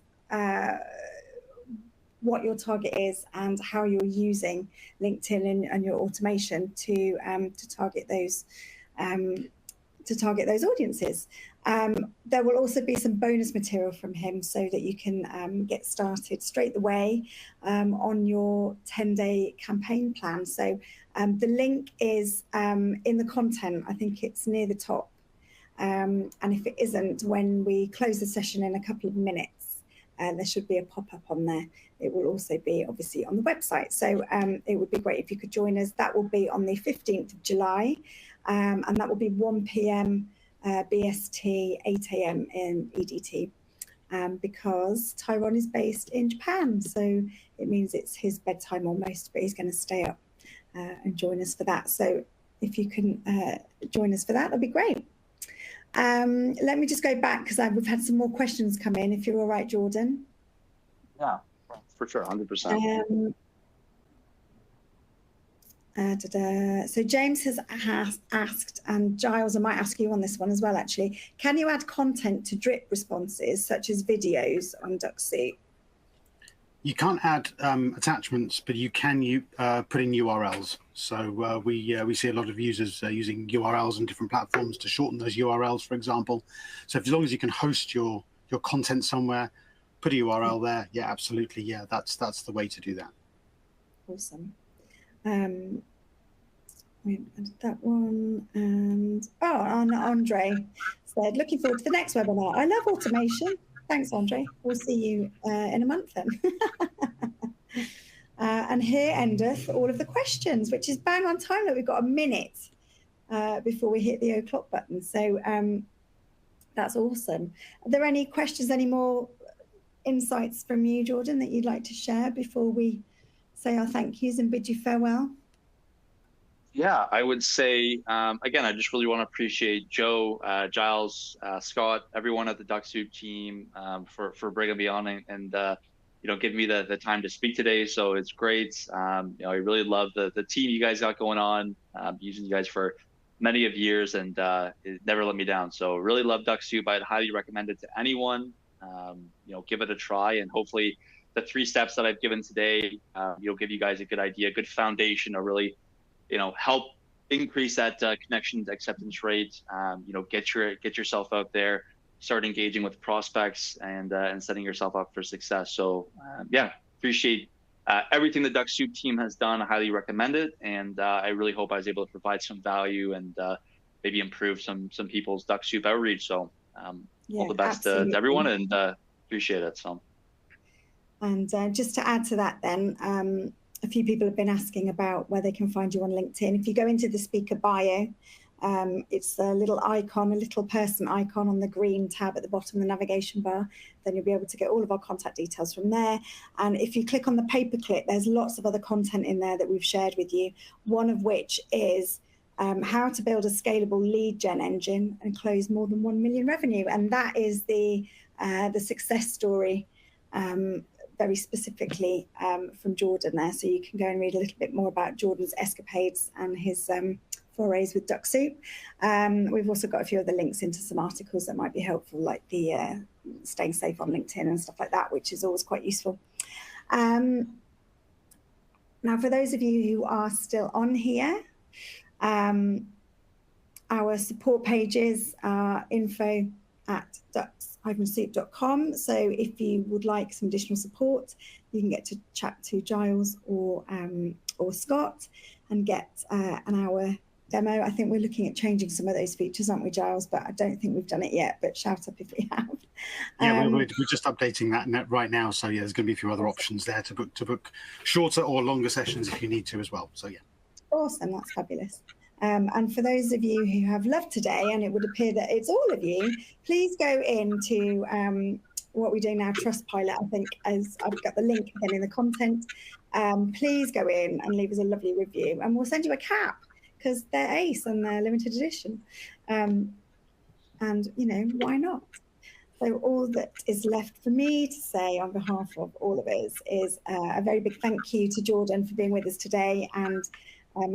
what your target is and how you're using LinkedIn and your automation to target those audiences. There will also be some bonus material from him so that you can get started straight away on your 10-day campaign plan. So the link is in the content. I think it's near the top. And if it isn't, when we close the session in a couple of minutes, there should be a pop-up on there. It will also be obviously on the website. So it would be great if you could join us. That will be on the 15th of July. And that will be 1 p.m. BST, 8 a.m. in EDT, because Tyrone is based in Japan. So it means it's his bedtime almost, but he's going to stay up and join us for that. So if you can join us for that, that'd be great. Let me just go back because we've had some more questions come in, if you're all right, Jordan. Yeah, for sure, 100%. So James has asked, and Giles, I might ask you on this one as well, actually. Can you add content to drip responses, such as videos on Dux-Soup? You can't add attachments, but you can put in URLs. So we see a lot of users using URLs on different platforms to shorten those URLs, for example. So as long as you can host your content somewhere, put a URL there. Yeah, absolutely. Yeah, that's the way to do that. Awesome. We added that one, and Andre said, looking forward to the next webinar. I love automation. Thanks, Andre. We'll see you in a month then. And here endeth all of the questions, which is bang on time. That we've got a minute before we hit the o'clock button. So that's awesome. Are there any questions, any more insights from you, Jordan, that you'd like to share before we say our thank yous and bid you farewell? Yeah, I would say, again, I just really want to appreciate Joe, Giles, Scott, everyone at the Dux-Soup team for bringing me on and giving me the time to speak today. So it's great. I really love the team you guys got going on, using you guys for many of years, and it never let me down. So really love Dux-Soup. I'd highly recommend it to anyone. Give it a try, and hopefully the 3 steps that I've given today, give you guys a good idea, a good foundation to really help increase that connection acceptance rate. Get yourself out there, start engaging with prospects, and setting yourself up for success. So yeah, appreciate everything the Dux-Soup team has done. I highly recommend it, and I really hope I was able to provide some value and maybe improve some people's Dux-Soup outreach. So all the best to everyone, and appreciate it. So. And just to add to that then, a few people have been asking about where they can find you on LinkedIn. If you go into the speaker bio, it's a little icon, a little person icon on the green tab at the bottom of the navigation bar. Then you'll be able to get all of our contact details from there. And if you click on the paperclip, there's lots of other content in there that we've shared with you, one of which is how to build a scalable lead gen engine and close more than 1 million revenue. And that is the success story, very specifically from Jordan there. So you can go and read a little bit more about Jordan's escapades and his forays with Dux-Soup. We've also got a few other links into some articles that might be helpful, like the staying safe on LinkedIn and stuff like that, which is always quite useful. Now, for those of you who are still on here, our support pages are info@dux-soup.com. So if you would like some additional support, you can get to chat to Giles or Scott and get an hour demo. I think we're looking at changing some of those features, aren't we, Giles? But I don't think we've done it yet, but shout up if we have. Yeah, we're just updating that right now. So yeah, there's going to be a few other options there to book shorter or longer sessions if you need to as well. So yeah. Awesome, that's fabulous. And for those of you who have loved today, and it would appear that it's all of you, please go into what we're doing now, Trustpilot, I think, as I've got the link again in the content. Please go in and leave us a lovely review, and we'll send you a cap, because they're ace and they're limited edition. And, you know, why not? So all that is left for me to say on behalf of all of us is a very big thank you to Jordan for being with us today and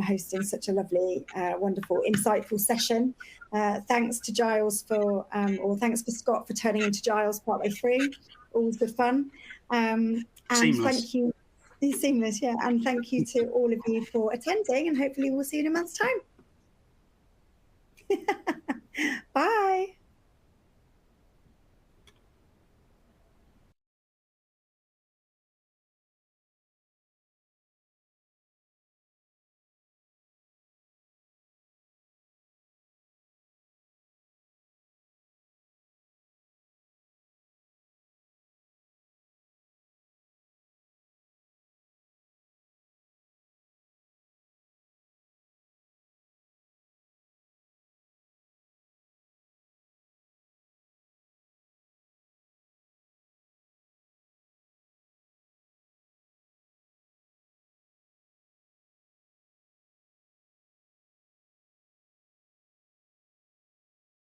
hosting such a lovely, wonderful, insightful session. Thanks to Giles or thanks for Scott for turning into Giles partway through. Always good fun. And Seamless. Thank you. Seamless, yeah. And thank you to all of you for attending, and hopefully we'll see you in a month's time. Bye.